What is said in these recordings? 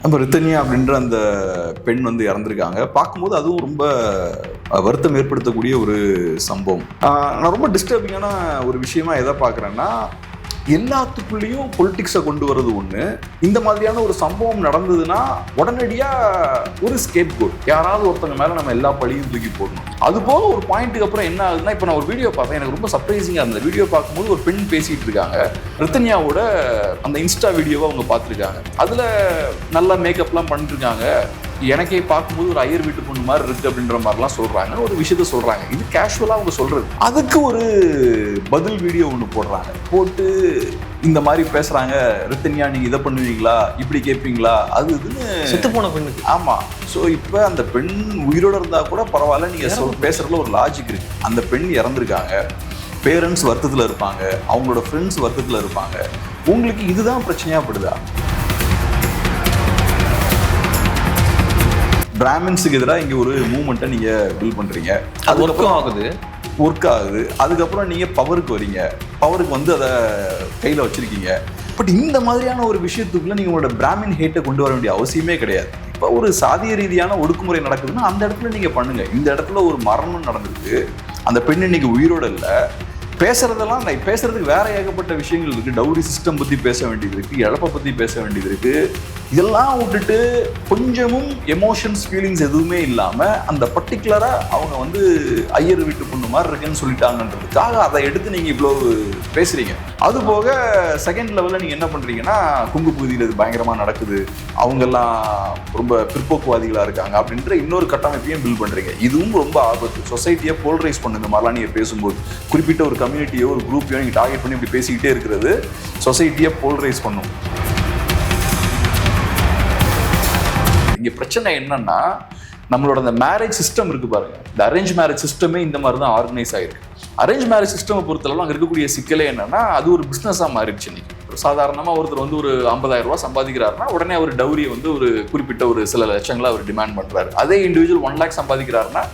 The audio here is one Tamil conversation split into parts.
நம்ம ரித்தன்யா அப்படின்ற அந்த பெண் வந்து இறந்துருக்காங்க. பார்க்கும்போது அதுவும் ரொம்ப வருத்தம் ஏற்படுத்தக்கூடிய ஒரு சம்பவம். நான் ரொம்ப டிஸ்டர்பிங்கான ஒரு விஷயமா எதை பார்க்குறேன்னா, எல்லாத்துக்குள்ளேயும் பொலிட்டிக்ஸை கொண்டு வர்றது ஒன்று. இந்த மாதிரியான ஒரு சம்பவம் நடந்ததுன்னா உடனடியாக ஒரு ஸ்கேப் கோட், யாராவது ஒருத்தங்க மேலே நம்ம எல்லா பழியும் தூக்கி போடணும். அது போக ஒரு பாயிண்ட்டுக்கு அப்புறம் என்ன ஆகுதுன்னா, இப்போ நான் ஒரு வீடியோ பார்த்தேன், எனக்கு ரொம்ப சர்ப்ரைசிங்காக இருந்தது. வீடியோ பார்க்கும்போது ஒரு பெண் பேசிகிட்டு இருக்காங்க. ரித்தன்யாவோட அந்த இன்ஸ்டா வீடியோவை அவங்க பார்த்துருக்காங்க. அதில் நல்லா மேக்கப்லாம் பண்ணிருக்காங்க. எனக்கே பார்க்கும்போது ஒரு ஐயர் வீட்டு பொண்ணு மாதிரி இருக்கு அப்படின்ற மாதிரிலாம் சொல்றாங்க. ஒரு விஷயத்த சொல்றாங்க. இது கேஷுவலா அவங்க சொல்றது. அதுக்கு ஒரு பதில் வீடியோ ஒன்று போடுறாங்க. போட்டு இந்த மாதிரி பேசுறாங்க, ரித்தன்யா நீங்க இதை பண்ணுவீங்களா, இப்படி கேட்பீங்களா, அது இதுன்னு செத்து போன பெண்ணுக்கு. ஆமா. ஸோ இப்போ அந்த பெண் உயிரோட இருந்தா கூட பரவாயில்ல, நீங்க பேசுறதுல ஒரு லாஜிக் இருக்கு. அந்த பெண் இறந்துருக்காங்க, பேரண்ட்ஸ் வருத்தத்தில் இருப்பாங்க, அவங்களோட ஃப்ரெண்ட்ஸ் வருத்தத்தில் இருப்பாங்க. உங்களுக்கு இதுதான் பிரச்சனையா படுதா? பிராமின்ஸுக்கு எதிராக இங்கே ஒரு மூவ்மெண்ட்டை நீங்கள் பில்ட் பண்ணுறீங்க. அது ஒர்க் ஆகுது. அதுக்கப்புறம் நீங்கள் பவருக்கு வரீங்க. பவருக்கு வந்து அதை கையில் வச்சுருக்கீங்க. பட் இந்த மாதிரியான ஒரு விஷயத்துக்குள்ளே நீங்கள் உங்களோட பிராமின் ஹேட்டை கொண்டு வர வேண்டிய அவசியமே கிடையாது. இப்போ ஒரு சாதிய ரீதியான ஒடுக்குமுறை நடக்குதுன்னா அந்த இடத்துல நீங்கள் பண்ணுங்கள். இந்த இடத்துல ஒரு மரணம் நடந்திருக்கு, அந்த பெண் இன்னைக்கு உயிரோடு இல்லை. பேசுறதெல்லாம் பேசுறதுக்கு வேற ஏகப்பட்ட விஷயங்கள் இருக்கு. டவுரி சிஸ்டம் பத்தி பேச வேண்டியது இருக்கு, இழப்பை பத்தி பேச வேண்டியது இருக்கு. இதெல்லாம் விட்டுட்டு கொஞ்சமும் எமோஷன்ஸ் ஃபீலிங்ஸ் எதுவுமே இல்லாம அந்த பர்டிகுலரா அவங்க வந்து ஐயர் வீட்டு பொண்ணு மாதிரி இருக்குன்னு சொல்லிட்டாங்கன்றதுக்காக அதை எடுத்து நீங்க இவ்வளவு பேசுறீங்க. அது போக செகண்ட் லெவல்ல நீங்க என்ன பண்றீங்கன்னா, குங்கு பகுதியில் இது பயங்கரமா நடக்குது, அவங்கெல்லாம் ரொம்ப பிற்போக்குவாதிகளா இருக்காங்க அப்படின்ற இன்னொரு கட்டமைப்பையும் பில்ட் பண்றீங்க. இதுவும் ரொம்ப ஆபத்து. சொசைட்டியை போல்ரைஸ் பண்ணுங்க மாதிரிலாம் நீங்க பேசும்போது, குறிப்பிட்ட ஒரு கம்யூனிட்டியோ ஒரு குரூப்பையோ நீங்க டார்கெட் பண்ணி இப்படி பேசிக்கிட்டே இருக்கிறது சொசைட்டியை போல்ரைஸ் பண்ணும். இங்க பிரச்சனை என்னன்னா, நம்மளோட அந்த மேரேஜ் சிஸ்டம் இருக்கு பாருங்க, இந்த அரேஞ்ச் மேரேஜ் சிஸ்டமே இந்த மாதிரி தான் ஆர்கனைஸ் ஆயிருக்கு. அரேஞ்ச் மேரேஜ் சிஸ்டம் பொறுத்தளவு அங்கே இருக்கக்கூடிய சிக்கலே என்னன்னா, அது ஒரு பிஸ்னஸாக மாறிடுச்சு. இன்னைக்கு சாதாரணமாக ஒருத்தர் வந்து ஒரு 50,000 ரூபா சம்பாதிக்கிறாருன்னா உடனே அவர் டவுரியை வந்து ஒரு குறிப்பிட்ட ஒரு சில லட்சங்களை அவர் டிமாண்ட் பண்றாரு. அதே இண்டிவிஜுவல் 1 lakh சம்பாதிக்கிறாருன்னா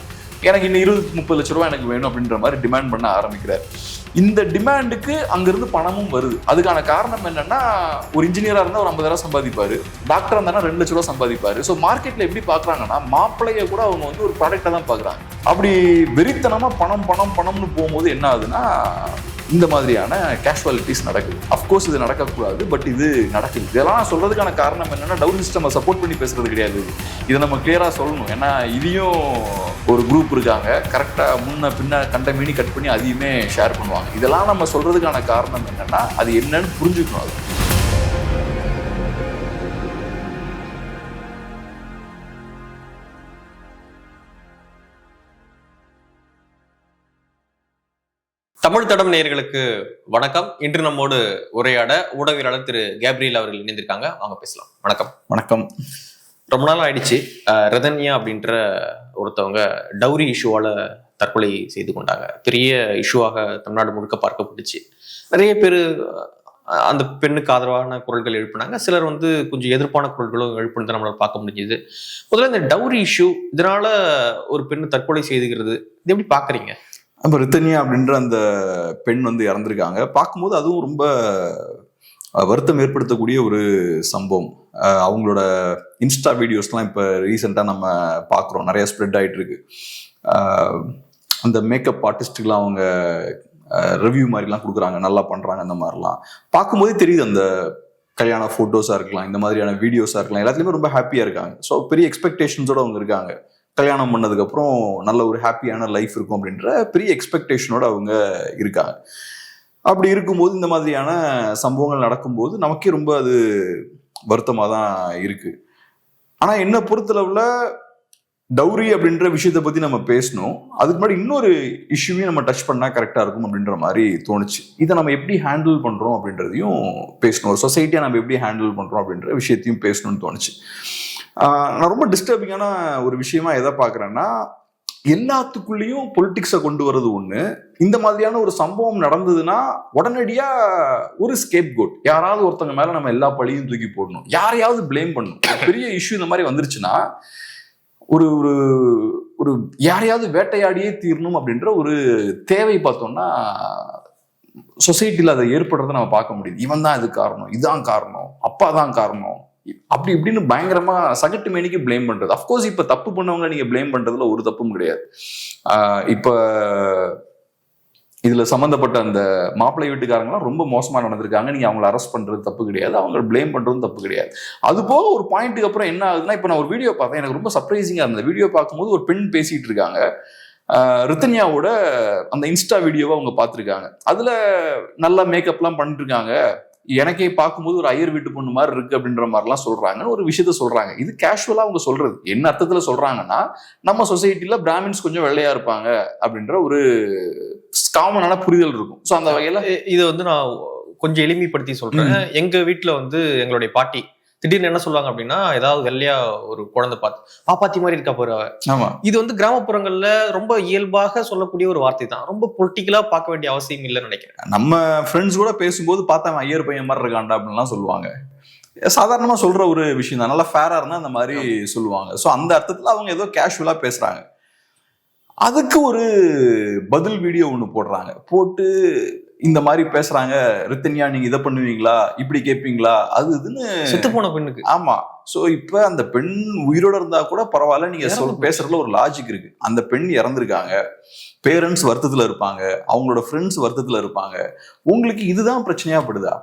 எனக்கு இன்னும் 20-30 லட்ச ரூபா எனக்கு வேணும் அப்படின்ற மாதிரி டிமாண்ட் பண்ண ஆரம்பிக்கிறார். இந்த டிமாண்டுக்கு அங்கிருந்து பணமும் வருது. அதுக்கான காரணம் என்னன்னா, ஒரு இன்ஜினியரா இருந்தால் ஒரு 50,000 சம்பாதிப்பாரு, டாக்டர் இருந்தாலும் 2 லட்ச ரூபா சம்பாதிப்பாரு. ஸோ மார்க்கெட்ல எப்படி பாக்குறாங்கன்னா, மாப்பிள்ளைய கூட அவங்க வந்து ஒரு ப்ராடக்டா தான் பாக்குறாங்க. அப்படி வெறித்தனமா பணம் பணம் பணம்னு போகும்போது என்ன ஆகுதுன்னா, இந்த மாதிரியான கேஷுவாலிட்டிஸ் நடக்குது. அஃப்கோர்ஸ் இது நடக்கக்கூடாது, பட் இது நடக்குது. இதெல்லாம் சொல்றதுக்கான காரணம் என்னன்னா, டவுரி சிஸ்டம் சப்போர்ட் பண்ணி பேசுறது கிடையாது. இதை நம்ம கிளியரா சொல்லணும். ஏன்னா இதையும் ஒரு குரூப் இருக்காங்க, கரெக்டா முன்ன பின்ன கண்ட மீனி கட் பண்ணி அதையுமே ஷேர் பண்ணுவாங்க. இதெல்லாம் நம்ம சொல்றதுக்கான காரணம் என்னன்னா, அது என்னன்னு புரிஞ்சுக்கணும். அது தமிழ் தடம் நேயர்களுக்கு வணக்கம். இன்று நம்மோடு உரையாட ஊடகவியலாளர் திரு கேப்ரியல் அவர்கள் இணைந்திருக்காங்க. வாங்க பேசலாம். வணக்கம். வணக்கம். ரொம்ப நாள் ஆயிடுச்சு, ரித்தன்யா அப்படின்ற ஒருத்தவங்க டவுரி இஷ்யூவால தற்கொலை செய்து கொண்டாங்க. பெரிய இஷ்யூவாக தமிழ்நாடு முழுக்க பார்க்கப்பட்டுச்சு. நிறைய பேர் அந்த பெண்ணுக்கு ஆதரவான குரல்கள் எழுப்பினாங்க. சிலர் வந்து கொஞ்சம் எதிர்ப்பான குரல்களும் எழுப்புனதை நம்மளால பார்க்க முடிஞ்சுது. முதல்ல இந்த டவுரி இஷ்யூ, இதனால ஒரு பெண்ணு தற்கொலை செய்துகிறது, இது எப்படி பாக்குறீங்க? நம்ம ரித்தன்யா அப்படின்ற அந்த பெண் வந்து இறந்துருக்காங்க. பார்க்கும்போது அதுவும் ரொம்ப வருத்தம் ஏற்படுத்தக்கூடிய ஒரு சம்பவம். அவங்களோட இன்ஸ்டா வீடியோஸ்லாம் இப்போ ரீசெண்டாக நம்ம பார்க்குறோம், நிறைய ஸ்ப்ரெட் ஆகிட்டு இருக்கு. அந்த மேக்கப் ஆர்டிஸ்ட்டுக்கெலாம் அவங்க ரிவ்யூ மாதிரிலாம் கொடுக்குறாங்க, நல்லா பண்ணுறாங்க. அந்த மாதிரிலாம் பார்க்கும்போதே தெரியுது. அந்த கல்யாண ஃபோட்டோஸாக இருக்கலாம், இந்த மாதிரியான வீடியோஸாக இருக்கலாம், எல்லாத்துலேயுமே ரொம்ப ஹாப்பியாக இருக்காங்க. ஸோ பெரிய எக்ஸ்பெக்டேஷன்ஸோடு அவங்க இருக்காங்க. கல்யாணம் பண்ணதுக்கப்புறம் நல்ல ஒரு ஹாப்பியான லைஃப் இருக்கும் அப்படின்ற பெரிய எக்ஸ்பெக்டேஷனோட அவங்க இருக்காங்க. அப்படி இருக்கும்போது இந்த மாதிரியான சம்பவங்கள் நடக்கும்போது நமக்கே ரொம்ப அது வருத்தமாக தான் இருக்கு. ஆனால் என்னை பொறுத்தளவில் டவுரி அப்படின்ற விஷயத்தை பற்றி நம்ம பேசணும். அதுக்கு முன்னாடி இன்னொரு இஷ்யூவையும் நம்ம டச் பண்ணால் கரெக்டாக இருக்கும் அப்படின்ற மாதிரி தோணுச்சு. இதை நம்ம எப்படி ஹேண்டில் பண்ணுறோம் அப்படின்றதையும் பேசணும். ஒரு சொசைட்டியாக நம்ம எப்படி ஹேண்டில் பண்ணுறோம் அப்படின்ற விஷயத்தையும் பேசணும்னு தோணுச்சு. நான் ரொம்ப டிஸ்டர்பிங்கான ஒரு விஷயமா எதை பார்க்குறேன்னா, எல்லாத்துக்குள்ளேயும் பொலிட்டிக்ஸை கொண்டு வர்றது ஒன்று. இந்த மாதிரியான ஒரு சம்பவம் நடந்ததுன்னா உடனடியாக ஒரு ஸ்கேப் கோட், யாராவது ஒருத்தங்க மேலே நம்ம எல்லா பழியும் தூக்கி போடணும், யாரையாவது பிளேம் பண்ணணும். பெரிய இஷ்யூ இந்த மாதிரி வந்துருச்சுன்னா ஒரு ஒரு ஒரு யாரையாவது வேட்டையாடியே தீரணும் அப்படின்ற ஒரு தேவை பார்த்தோம்னா சொசைட்டியில் அதை ஏற்படுறதை நம்ம பார்க்க முடியுது. இவன் தான் இது காரணம், இதுதான் காரணம், அப்பா தான் காரணம், அப்படி இப்படின்னு பயங்கரமா சகட்டு மேனிக்கு பிளேம் பண்றது. அஃப்கோர்ஸ் இப்ப தப்பு பண்ணவங்க நீங்க பிளேம் பண்றதுல ஒரு தப்பும் கிடையாது. இப்ப இதுல சம்பந்தப்பட்ட அந்த மாப்பிள்ளை வீட்டுக்காரங்களாம் ரொம்ப மோசமா நடந்திருக்காங்க, நீங்க அவங்களை அரெஸ்ட் பண்றது தப்பு கிடையாது, அவங்க பிளேம் பண்றதும் தப்பு கிடையாது. அது போக ஒரு பாயிண்ட்டுக்கு அப்புறம் என்ன ஆகுதுன்னா, இப்ப நான் ஒரு வீடியோ பார்த்தேன், எனக்கு ரொம்ப சர்ப்ரைசிங்கா இருந்தது. வீடியோ பார்க்கும்போது ஒரு பெண் பேசிட்டு இருக்காங்க, ரித்தன்யாவோட அந்த இன்ஸ்டா வீடியோவை அவங்க பார்த்துருக்காங்க. அதுல நல்லா மேக்கப்லாம் பண்ணிட்டு இருக்காங்க, எனக்கே பார்க்கும்போது ஒரு ஐயர் வீட்டு பொண்ணு மாதிரி இருக்கு அப்படின்ற மாதிரிலாம் சொல்றாங்கன்னு ஒரு விஷயத்த சொல்றாங்க. இது கேஷுவலா அவங்க சொல்றது. என்ன அர்த்தத்துல சொல்றாங்கன்னா, நம்ம சொசைட்டில பிராமின்ஸ் கொஞ்சம் வெள்ளையா இருப்பாங்க அப்படின்ற ஒரு காமனான புரிதல் இருக்கும். ஸோ அந்த வகையில இதை வந்து நான் கொஞ்சம் எளிமைப்படுத்தி சொல்றேன். எங்க வீட்டுல வந்து எங்களுடைய பாட்டி திடீர்னு என்ன சொல்லுவாங்க அப்படின்னா, ஏதாவது வெள்ளையா ஒரு குழந்தை பார்த்து பாப்பாத்தி மாதிரி இருக்கா போற. ஆமா, இது வந்து கிராமப்புறங்கள்ல ரொம்ப இயல்பாக சொல்லக்கூடிய ஒரு வார்த்தை தான், ரொம்ப பொலிட்டிக்கலா பார்க்க வேண்டிய அவசியம் இல்லைன்னு நினைக்கிறேன். நம்ம ஃப்ரெண்ட்ஸ் கூட பேசும்போது பார்த்தா ஐயர் பையன் மாதிரி இருக்காண்டா அப்படின்லாம் சொல்லுவாங்க. சாதாரணமா சொல்ற ஒரு விஷயம் தான், நல்லா ஃபேரா இருந்தா அந்த மாதிரி சொல்லுவாங்க. ஸோ அந்த அர்த்தத்துல அவங்க ஏதோ கேஷுவலா பேசுறாங்க. அதுக்கு ஒரு பதில் வீடியோ ஒன்று போடுறாங்க, போட்டு இந்த மாதிரி பேசுறாங்க, ரித்தன்யா நீங்க இதை பண்ணுவீங்களா, இப்படி கேட்பீங்களா, அது இதுன்னு செத்து போன பெண்ணுக்கு. ஆமா. சோ இப்ப அந்த பெண் உயிரோட இருந்தா கூட பரவாயில்ல, நீங்க பேசுறதுல ஒரு லாஜிக் இருக்கு. அந்த பெண் இறந்திருக்காங்க, பேரண்ட்ஸ் வருத்தத்துல இருப்பாங்க, அவங்களோட ஃப்ரெண்ட்ஸ் வருத்தத்துல இருப்பாங்க. உங்களுக்கு இதுதான் பிரச்சனையா படுதா?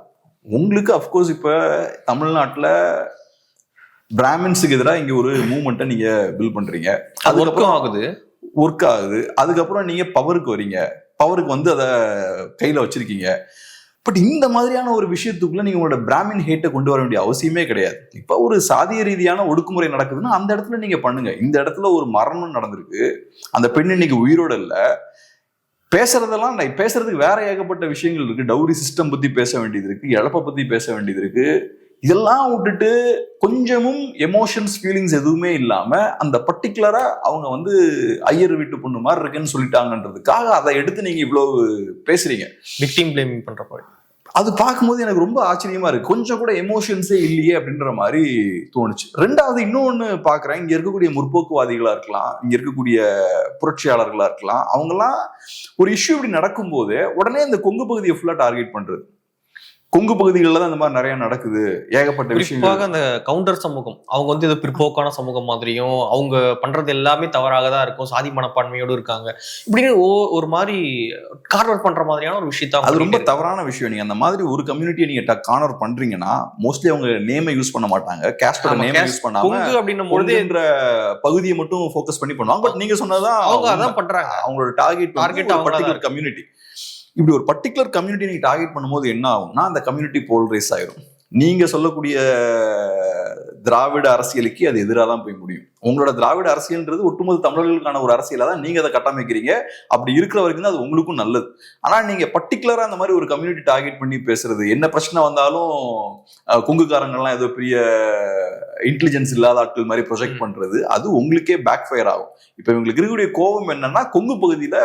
உங்களுக்கு அப்கோர்ஸ் இப்ப தமிழ்நாட்டுல பிராமின்ஸுக்கு எதிராக இங்க ஒரு மூவ்மெண்ட்டை நீங்க பில் பண்றீங்க, அதுக்கப்புறம் ஒர்க் ஆகுது. அதுக்கப்புறம் நீங்க பவருக்கு வரீங்க, பவருக்கு வந்து அதை கையில வச்சிருக்கீங்க. பட் இந்த மாதிரியான ஒரு விஷயத்துக்குள்ள நீங்க உங்களோட பிராமின் ஹேட்டை கொண்டு வர வேண்டிய அவசியமே கிடையாது. இப்ப ஒரு சாதிய ரீதியான ஒடுக்குமுறை நடக்குதுன்னா அந்த இடத்துல நீங்க பண்ணுங்க. இந்த இடத்துல ஒரு மரணம் நடந்திருக்கு, அந்த பெண் இன்னைக்கு உயிரோட இல்ல, பேசுறதெல்லாம் பேசுறதுக்கு வேற ஏகப்பட்ட விஷயங்கள் இருக்கு. டவுரி சிஸ்டம் பத்தி பேச வேண்டியது இருக்கு, இழப்பை பத்தி பேச வேண்டியது இருக்கு. இதெல்லாம் விட்டுட்டு கொஞ்சமும் எமோஷன்ஸ் ஃபீலிங்ஸ் எதுவுமே இல்லாம அந்த பர்டிகுலரா அவங்க வந்து ஐயர் வீட்டு பொண்ணு மாதிரி இருக்குன்னு சொல்லிட்டாங்கன்றதுக்காக அதை எடுத்து நீங்க இவ்வளவு பேசுறீங்க, விக்டிம் பிளேமிங் பண்ற மாதிரி. அது பார்க்கும்போது எனக்கு ரொம்ப ஆச்சரியமா இருக்கு. கொஞ்சம் கூட எமோஷன்ஸே இல்லையே அப்படின்ற மாதிரி தோணுச்சு. ரெண்டாவது இன்னொன்னு பாக்குறேன், இங்க இருக்கக்கூடிய முற்போக்குவாதிகளா இருக்கலாம், இங்க இருக்கக்கூடிய புரட்சியாளர்களா இருக்கலாம், அவங்கெல்லாம் ஒரு இஷ்யூ இப்படி நடக்கும் போது உடனே இந்த கொங்கு பகுதியை ஃபுல்லா டார்கெட் பண்றது. கொங்கு பகுதிகளில் தான் இந்த மாதிரி நிறைய நடக்குது, ஏகப்பட்ட விஷயங்கள். அந்த கவுண்டர் சமூகம் அவங்க வந்து இது பிற்போக்கான சமூகம் மாதிரியும், அவங்க பண்றது எல்லாமே தவறாக தான் இருக்கும், சாதி மனப்பான்மையோடு இருக்காங்க, இப்படின்னு ஒரு மாதிரி கார்னர் பண்ற மாதிரியான ஒரு விஷயத்த. அது ரொம்ப தவறான விஷயம். நீங்க அந்த மாதிரி ஒரு கம்யூனிட்டியை நீங்க கார்னர் பண்றீங்கன்னா மோஸ்ட்லி அவங்க நேமை யூஸ் பண்ண மாட்டாங்க, கேஸ்டோட நேமை யூஸ் பண்ணாம அப்படின்னும் பொழுது என்ற பகுதியை மட்டும் ஃபோக்கஸ் பண்ணி பண்ணுவாங்க. பட் நீங்க சொன்னதான் அவங்க அதான் பண்றாங்க, அவங்களோட டார்கெட் கம்யூனிட்டி. இப்படி ஒரு பர்டிகுலர் கம்யூனிட்டி நீங்க டார்கெட் பண்ணும்போது என்ன ஆகும்னா, அந்த கம்யூனிட்டி போல்ரைஸ் ஆயிரும். நீங்க சொல்லக்கூடிய திராவிட அரசியலுக்கு அது எதிராக தான் போய் முடியும். உங்களோட திராவிட அரசியல்ன்றது ஒட்டுமொத்த தமிழர்களுக்கான ஒரு அரசியலா தான் நீங்க அதை கட்டமைக்கிறீங்க. அப்படி இருக்கிற வரைக்கும் தான் அது உங்களுக்கும் நல்லது. ஆனா நீங்க பர்டிகுலரா அந்த மாதிரி ஒரு கம்யூனிட்டி டார்கெட் பண்ணி பேசுறது, என்ன பிரச்சனை வந்தாலும் கொங்குக்காரங்கள்லாம் ஏதோ பெரிய இன்டெலிஜென்ஸ் இல்லாத ஆட்கள் மாதிரி ப்ரொஜெக்ட் பண்றது, அது உங்களுக்கே பேக் ஃபயர் ஆகும். இப்ப இவங்களுக்கு இருக்கக்கூடிய கோபம் என்னன்னா, கொங்கு பகுதியில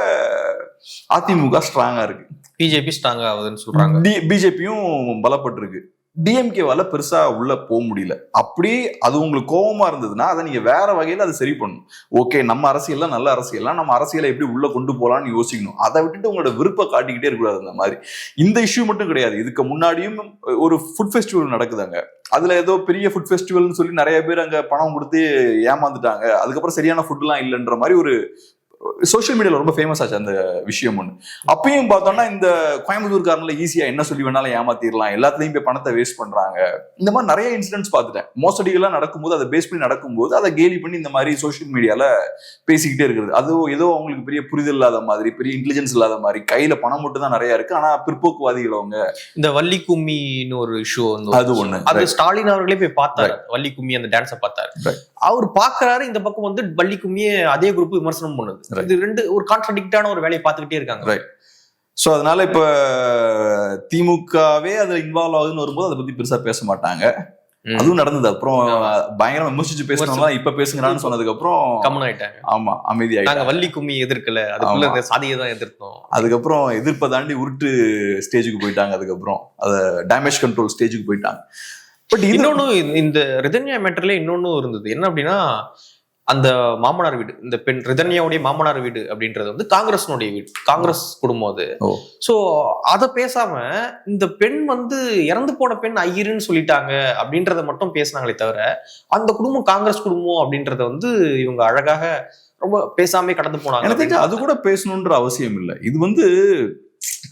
அதிமுக ஸ்ட்ராங்கா இருக்கு, பிஜேபி ஸ்ட்ராங்கா ஆகுதுன்னு சொல்றாங்க, பிஜேபியும் பலப்பட்டிருக்கு, டிஎம்கேவால பெருசா உள்ள போக முடியல. அப்படி அது உங்களுக்கு கோபமா இருந்ததுன்னா அதை நீங்க வேற வகையில அதை சரி பண்ணணும். ஓகே, நம்ம அரசியல்லாம் நல்ல அரசியல்லாம், நம்ம அரசியலை எப்படி உள்ள கொண்டு போலாம்னு யோசிக்கணும். அதை விட்டுட்டு உங்களோட விருப்பம் காட்டிக்கிட்டே இருக்கக்கூடாது. அந்த மாதிரி இந்த இஷ்யூ மட்டும் கிடையாது, இதுக்கு முன்னாடியும் ஒரு ஃபுட் ஃபெஸ்டிவல் நடக்குதாங்க, அதுல ஏதோ பெரிய ஃபுட் ஃபெஸ்டிவல்னு சொல்லி நிறைய பேர் அங்க பணம் கொடுத்து ஏமாந்துட்டாங்க, அதுக்கப்புறம் சரியான ஃபுட் எல்லாம் இல்லைன்ற மாதிரி ஒரு சோசியல் மீடியால ரொம்ப ஃபேமஸ் ஆச்சு அந்த விஷயம் ஒண்ணு. அப்பயும் பார்த்தோம்னா இந்த கோயம்புத்தூர்காரன்ல ஈஸியா என்ன சொல்லி வேணாலும் ஏமாத்திடலாம், எல்லாத்துலயும் போய் பணத்தை வேஸ்ட் பண்றாங்க, இந்த மாதிரி நிறைய இன்சிடென்ட்ஸ் பார்த்துட்டேன். மோசடிகள்லாம் நடக்கும்போது அதை பேஸ் பண்ணி நடக்கும்போது அதை கேலி பண்ணி இந்த மாதிரி சோசியல் மீடியால பேசிக்கிட்டே இருக்கிறது. அது ஏதோ அவங்களுக்கு பெரிய புரிதல் இல்லாத மாதிரி, பெரிய இன்டெலிஜென்ஸ் இல்லாத மாதிரி, கையில பணம் மட்டும் தான் நிறைய இருக்கு, ஆனா பிற்போக்குவாதிகள் அவங்க. இந்த வள்ளி கும்மின்னு ஒரு ஷோ அது ஒண்ணு, அது ஸ்டாலின் அவர்களே போய் பார்த்தாரு, வள்ளி கும்மி அந்த டான்ஸை பார்த்தாரு, அவர் பாக்குறாரு, இந்த பக்கம் வந்து வள்ளி கும்மியை அதே குரூப் விமர்சனம் பண்ணுது. இது ரெண்டு ஒரு கான்ட்ராடிக்டான ஒரு வேலையை பார்த்துக்கிட்டே இருக்காங்க. சோ அதனால இப்ப திமுகவே அதுல இன்வால்வ் ஆகுதுன்னு வரும்போது அதை பத்தி பெருசா பேச மாட்டாங்க. அதுவும் நடந்தது. அப்புறம் பயங்கரமா விமர்சிச்சு பேசணும்னா இப்ப பேசுங்கறான்னு சொன்னதுக்கு அப்புறம் கம்மன் ஆயிட்டாங்க. ஆமா, அமைதியாயிட்டாங்க. வள்ளி கும்மி எதிர்க்கல, அதுக்குள்ள சாதியை தான் எதிர்த்தோம். அதுக்கப்புறம் எதிர்ப்பை தாண்டி உருட்டு ஸ்டேஜுக்கு போயிட்டாங்க. அதுக்கப்புறம் அதை டேமேஜ் கண்ட்ரோல் ஸ்டேஜுக்கு போயிட்டாங்க. பட் இன்னொன்னு இந்த ரிதன்யா மேட்டர்ல இன்னொன்னு இருந்தது என்ன அப்படின்னா, அந்த மாமனார் வீடு, இந்த பெண் ரிதன்யாவுடைய மாமனார் வீடு அப்படின்றது வந்து காங்கிரஸ்னுடைய வீடு, காங்கிரஸ் குடும்பம் அது. சோ அத பேசாம இந்த பெண் வந்து இறந்து போன பெண் ஐயருன்னு சொல்லிட்டாங்க அப்படின்றத மட்டும் பேசினாங்களே தவிர அந்த குடும்பம் காங்கிரஸ் குடும்பம் அப்படின்றத வந்து இவங்க அழகாக ரொம்ப பேசாமே கடந்து போனாங்க. எனக்கு அது கூட பேசணுன்ற அவசியம் இல்லை. இது வந்து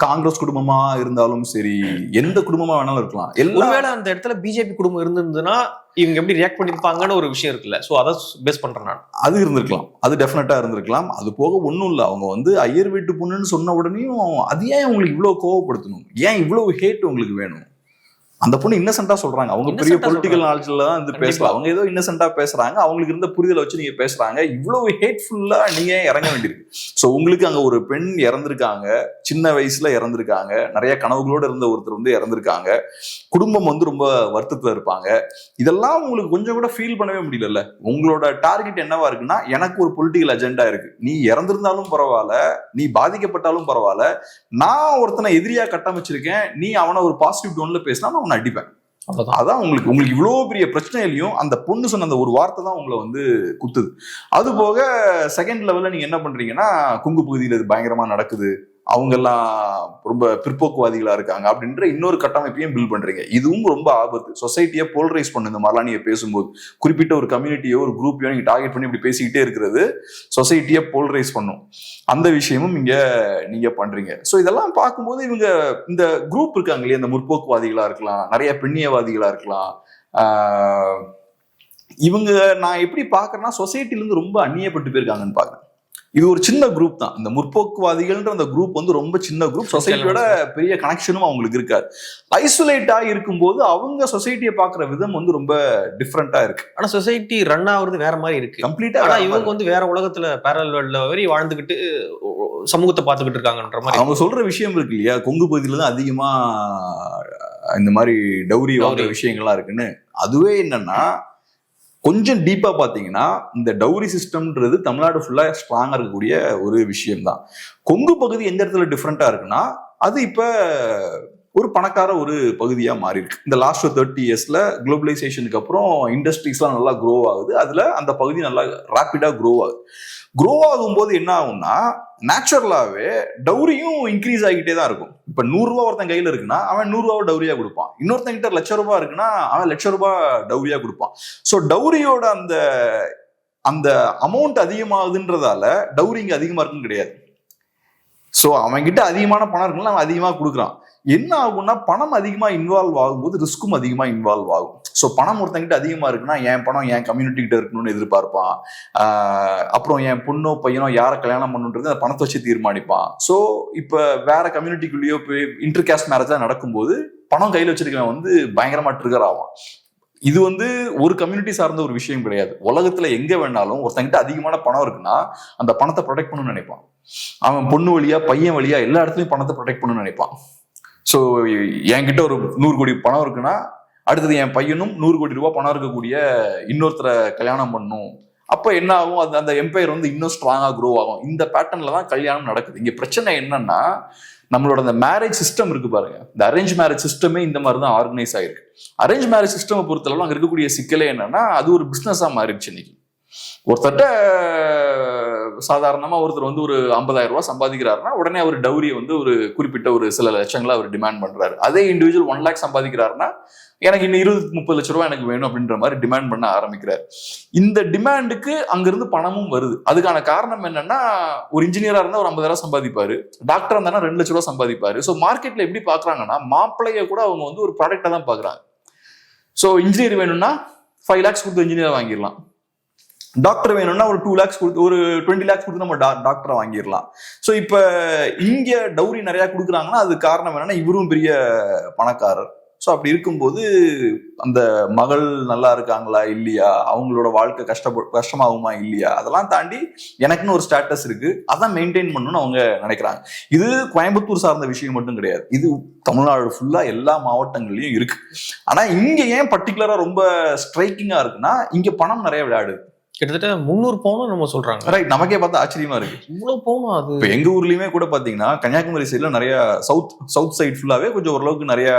காங்கிரஸ் குடும்பமா இருந்தாலும் சரி, எந்த குடும்பமா வேணாலும் இருக்கலாம். ஒருவேளை அந்த இடத்துல பிஜேபி குடும்பம் இருந்திருந்ததுன்னா இவங்க எப்படி ரியாக்ட் பண்ணிருப்பாங்கன்னு ஒரு விஷயம் இருக்குல்ல. சோ அதை பேஸ் பண்றேன் நான். அது இருந்திருக்கலாம், அது டெஃபினட்டா இருந்திருக்கலாம். அது போக ஒன்றும் இல்லை, அவங்க வந்து ஐயர் வீட்டு பொண்ணுன்னு சொன்ன உடனேயும் அது ஏன் உங்களுக்கு இவ்வளவு கோவப்படுத்தணும்? ஏன் இவ்வளவு ஹேட் உங்களுக்கு வேணும்? அந்த பொண்ணு இன்னசென்ட்டா சொல்றாங்க. அவங்க பெரிய பொலிட்டிக்கல் நாலேஜ்ல தான் வந்து பேசலாம். அவங்க ஏதோ இன்னசென்ட்டா பேசுறாங்க, அவங்களுக்கு இருந்த புரிதலை வச்சு நீங்க பேசுறாங்க. இவ்வளவு ஹேட்ஃபுல்லா நீங்க இறங்க வேண்டியிருக்கு. சோ உங்களுக்கு அங்க ஒரு பெண் இறந்திருக்காங்க, சின்ன வயசுல இறந்திருக்காங்க, நிறைய கனவுகளோட இருந்த ஒருத்தர் வந்து இறந்திருக்காங்க, குடும்பம் வந்து ரொம்ப வருத்தத்துல இருப்பாங்க. இதெல்லாம் உங்களுக்கு கொஞ்சம் கூட ஃபீல் பண்ணவே முடியல. உங்களோட டார்கெட் என்னவா இருக்குன்னா, எனக்கு ஒரு பொலிட்டிக்கல் அஜெண்டா இருக்கு, நீ இறந்திருந்தாலும் பரவாயில்ல, நீ பாதிக்கப்பட்டாலும் பரவாயில்ல, நான் ஒருத்தனை எதிரியா கட்டமைச்சிருக்கேன், நீ அவனை ஒரு பாசிட்டிவ் டோன்ல பேசினா நான் அடிப்பேன். அதான் உங்களுக்கு இவ்வளவு பெரிய பிரச்சனையிலையும் அந்த பொண்ணு சொன்ன அந்த ஒரு வார்த்தை தான் உங்களை வந்து குத்துது. அது போக செகண்ட் லெவல்ல நீங்க என்ன பண்றீங்கன்னா, குங்கு பகுதியில் இது பயங்கரமா நடக்குது, அவங்க எல்லாம் ரொம்ப பிற்போக்குவாதிகளா இருக்காங்க அப்படின்ற இன்னொரு கட்டமைப்பையும் பில்ட் பண்றீங்க. இதுவும் ரொம்ப ஆபத்து. சொசைட்டியை போலரைஸ் பண்ணு. இந்த மாதிரிலாம் நீங்க பேசும்போது குறிப்பிட்ட ஒரு கம்யூனிட்டியோ ஒரு குரூப்பையோ நீங்க டார்கெட் பண்ணி இப்படி பேசிக்கிட்டே இருக்கிறது சொசைட்டியை போலரைஸ் பண்ணும். அந்த விஷயமும் இங்க நீங்க பண்றீங்க. ஸோ இதெல்லாம் பார்க்கும்போது இவங்க இந்த குரூப் இருக்காங்க இல்லையா, இந்த முற்போக்குவாதிகளா இருக்கலாம், நிறைய பெண்ணியவாதிகளா இருக்கலாம், இவங்க நான் எப்படி பாக்குறேன்னா சொசைட்டில இருந்து ரொம்ப அந்நியப்பட்டு போயிருக்காங்கன்னு பாக்குறேன். இது ஒரு சின்ன குரூப் தான். இந்த முற்போக்குவாதிகள்ன்ற அந்த குரூப் வந்து ரொம்ப சின்ன குரூப். சொசைட்டியோட பெரிய கனெக்ஷனும் அவங்களுக்கு இருக்காது. ஐசோலேட்டா இருக்கும்போது அவங்க சொசைட்டியை பாக்குற விதம் வந்து ரொம்ப டிஃப்ரெண்டா இருக்கு. ஆனா சொசைட்டி ரன் ஆகுறது வேற மாதிரி இருக்கு கம்ப்ளீட்டா. ஆனா இவங்க வந்து வேற உலகத்துல பேரலல் வேர்ல்ட்ல வரை வாழ்ந்துகிட்டு சமூகத்தை பார்த்துக்கிட்டு இருக்காங்கன்ற மாதிரி அவங்க சொல்ற விஷயம் இருக்கு இல்லையா. கொங்கு பகுதியில தான் அதிகமா இந்த மாதிரி டௌரி வாங்குற விஷயங்கள்லாம் இருக்குன்னு. அதுவே என்னன்னா கொஞ்சம் டீப்பா பாத்தீங்கன்னா இந்த டௌரி சிஸ்டம்ன்றது தமிழ்நாடு ஃபுல்லா ஸ்ட்ராங்கா இருக்கக்கூடிய ஒரு விஷயம் தான். கொங்கு பகுதி எந்த இடத்துல டிஃப்ரெண்டா இருக்குன்னா, அது இப்ப ஒரு பணக்கார ஒரு பகுதியா மாறி இருக்கு. இந்த லாஸ்ட் 30 இயர்ஸ்ல குளோபலைசேஷனுக்கு அப்புறம் இண்டஸ்ட்ரீஸ்லாம் நல்லா க்ரோ ஆகுது. அதுல அந்த பகுதி நல்லா ரேப்பிடா க்ரோ ஆகுது. க்ரோ ஆகும்போது என்ன ஆகும்னா, நேச்சுரலாவே டௌரியும் இன்க்ரீஸ் ஆகிட்டே தான் இருக்கும். இப்ப 100 ரூபாய் ஒருத்தன் கையில இருக்குன்னா அவன் 100 ரூபாய் டௌரியா கொடுப்பான். இன்னொருத்தன் கிட்ட 1,00,000 ரூபாய் இருக்குன்னா அவன் 1,00,000 ரூபாய் டௌரியா கொடுப்பான். சோ டௌரியோட அந்த அமௌண்ட் அதிகமாகுதுன்றதால டௌரி இங்க அதிகமா இருக்குன்னு கிடையாது. சோ அவன் கிட்ட அதிகமான பணம் இருக்குன்னா அவன் அதிகமா கொடுக்குறான். என்ன ஆகும்னா, பணம் அதிகமா இன்வால்வ் ஆகும்போது ரிஸ்க்கும் அதிகமா இன்வால்வ் ஆகும். ஸோ பணம் ஒருத்தங்கிட்ட அதிகமா இருக்குன்னா என் பணம் என் கம்யூனிட்டி கிட்ட இருக்கணும்னு எதிர்பார்ப்பான். அப்புறம் என் பொண்ணோ பையனோ யாரை கல்யாணம் பண்ணுன்றது அந்த பணத்தை வச்சு தீர்மானிப்பான். ஸோ இப்போ வேற கம்யூனிட்டிக்குள்ளேயோ போய் இன்டர் காஸ்ட் மேரேஜா நடக்கும்போது பணம் கையில் வச்சிருக்கவன் வந்து பயங்கரமா ட்ரிகர் ஆவான். இது வந்து ஒரு கம்யூனிட்டி சார்ந்த ஒரு விஷயம் கிடையாது. உலகத்துல எங்க வேணாலும் ஒருத்தங்கிட்ட அதிகமான பணம் இருக்குன்னா அந்த பணத்தை ப்ரொடெக்ட் பண்ணணும்னு நினைப்பான். அவன் பொண்ணு வழியா பையன் வழியா எல்லா இடத்துலயும் பணத்தை ப்ரொடெக்ட் பண்ணணும்னு நினைப்பான். ஸோ என்கிட்ட ஒரு 100 கோடி பணம் இருக்குன்னா அடுத்தது என் பையனும் 100 கோடி ரூபாய் பணம் இருக்கக்கூடிய இன்னொருத்தரை கல்யாணம் பண்ணும். அப்ப என்ன ஆகும், அந்த எம்பையர் வந்து இன்னும் ஸ்ட்ராங்கா க்ரோ ஆகும். இந்த பேட்டர்ன்ல தான் கல்யாணம் நடக்குது. இங்க பிரச்சனை என்னன்னா, நம்மளோட அந்த மேரேஜ் சிஸ்டம் இருக்கு பாருங்க, இந்த அரேஞ்ச் மேரேஜ் சிஸ்டமே இந்த மாதிரி தான் ஆர்கனைஸ் ஆயிருக்கு. அரேஞ்ச் மேரேஜ் சிஸ்டம் பொறுத்தளவு அங்க இருக்கக்கூடிய சிக்கலே என்னன்னா, அது ஒரு பிசினஸா மாறிடுச்சு. இன்னைக்கு ஒருத்தட்ட சாதாரணமா ஒருத்தர் வந்து ஒரு 50,000 ரூபாய் சம்பாதிக்கிறாருன்னா உடனே அவர் டௌரியை வந்து ஒரு குறிப்பிட்ட ஒரு சில லட்சங்களை அவர் டிமாண்ட் பண்றாரு. அதே இண்டிவிஜுவல் 1 lakh சம்பாதிக்கிறாருன்னா எனக்கு இன்னும் 20-30 லட்ச ரூபாய் எனக்கு வேணும் அப்படின்ற மாதிரி டிமாண்ட் பண்ண ஆரம்பிக்கிறார். இந்த டிமாண்டுக்கு அங்கிருந்து பணமும் வருது. அதுக்கான காரணம் என்னன்னா, ஒரு இன்ஜினியரா இருந்தா ஒரு 50,000 சம்பாதிப்பாரு, டாக்டரா இருந்தா 2 லட்ச ரூபாய் சம்பாதிப்பாரு. ஸோ மார்க்கெட்ல எப்படி பாக்குறாங்கன்னா, மாப்பிள்ளைய கூட அவங்க வந்து ஒரு ப்ராடக்டா தான் பாக்குறாங்க. ஸோ இன்ஜினியர் வேணும்னா 5 lakhs கொடுத்து இன்ஜினியர் வாங்கிடலாம். டாக்டர் வேணும்னா ஒரு 2 lakhs கொடுத்து, ஒரு 20 lakhs கொடுத்து நம்ம டாக்டரை வாங்கிடலாம். ஸோ இப்போ இங்க டௌரி நிறைய கொடுக்குறாங்கன்னா அது காரணம் என்னன்னா, இவரும் பெரிய பணக்காரர். ஸோ அப்படி இருக்கும்போது அந்த மகள் நல்லா இருக்காங்களா இல்லையா, அவங்களோட வாழ்க்கை கஷ்டமாகுமா இல்லையா, அதெல்லாம் தாண்டி எனக்குன்னு ஒரு ஸ்டேட்டஸ் இருக்கு, அதான் மெயின்டைன் பண்ணணும்னு அவங்க நினைக்கிறாங்க. இது கோயம்புத்தூர் சார்ந்த விஷயம் மட்டும் கிடையாது, இது தமிழ்நாடு ஃபுல்லா எல்லா மாவட்டங்கள்லயும் இருக்கு. ஆனா இங்க ஏன் பர்டிகுலரா ரொம்ப ஸ்ட்ரைக்கிங்கா இருக்குன்னா, இங்க பணம் நிறைய விளையாடுது. கிட்டத்தட்ட 300 பவுன் நம்ம சொல்றாங்க. ரைட், நமக்கே பார்த்தா ஆச்சரியமா இருக்கு. இவ்வளவு பவுன் அது இப்போ எங்க ஊர்லயுமே கூட பாத்தீங்கன்னா, கன்னியாகுமரி சைட்ல நிறைய சவுத் சைட் ஃபுல்லாவே கொஞ்சம் ஓரளவுக்கு நிறைய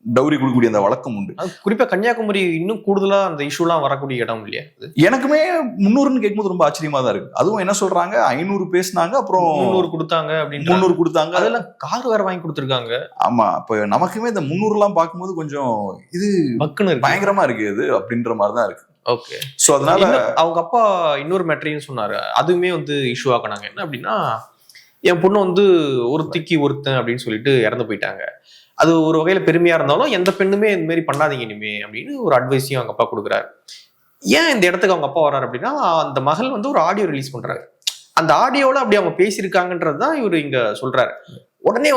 டவுரி கொடுக்கக்கூடிய அந்த வழக்கம் உண்டு. அது குறிப்பா கன்னியாகுமரி இன்னும் கூடுதலா அந்த இஷ்யூலாம் வரக்கூடிய இடம் இல்லையா? எனக்குமே 300ன்னு கேட்கும்போது ரொம்ப ஆச்சரியமா தான் இருக்கு. அதுவும் என்ன சொல்றாங்க 500 பேசினாங்க, அப்புறம் 300 கொடுத்தாங்க அப்படின்னு. 300 கொடுத்தாங்க, அதெல்லாம் கார் வேற வாங்கி கொடுத்துருக்காங்க. ஆமா, அப்ப நமக்குமே இந்த 300 பார்க்கும்போது கொஞ்சம் இது பக்குன்னு இருக்கு, பயங்கரமா இருக்கு இது அப்படின்ற மாதிரி தான் இருக்கு. ஓகே. சோ அதனால அவங்க அப்பா இன்னொரு மேட்டரையும் சொன்னாரு, அதுவுமே இஷ்யூ ஆக்கினாங்க. என்ன அப்படின்னா, என் பொண்ணு ஒருத்திக்கு ஒருத்தன் அப்படின்னு சொல்லிட்டு இறந்து போயிட்டாங்க. அது ஒரு வகையில பெருமையா இருந்தாலும் எந்த பெண்ணுமே இந்த மாதிரி பண்ணாதீங்க இனிமே அப்படின்னு ஒரு அட்வைஸையும் அவங்க அப்பா கொடுக்குறாரு. ஏன் இந்த இடத்துக்கு அவங்க அப்பா வர்றாரு அப்படின்னா, அந்த மகள் ஒரு ஆடியோ ரிலீஸ் பண்றாங்க. அந்த ஆடியோல அப்படி அவங்க பேசியிருக்காங்கன்றதுதான் இவர் இங்க சொல்றாரு. உடனே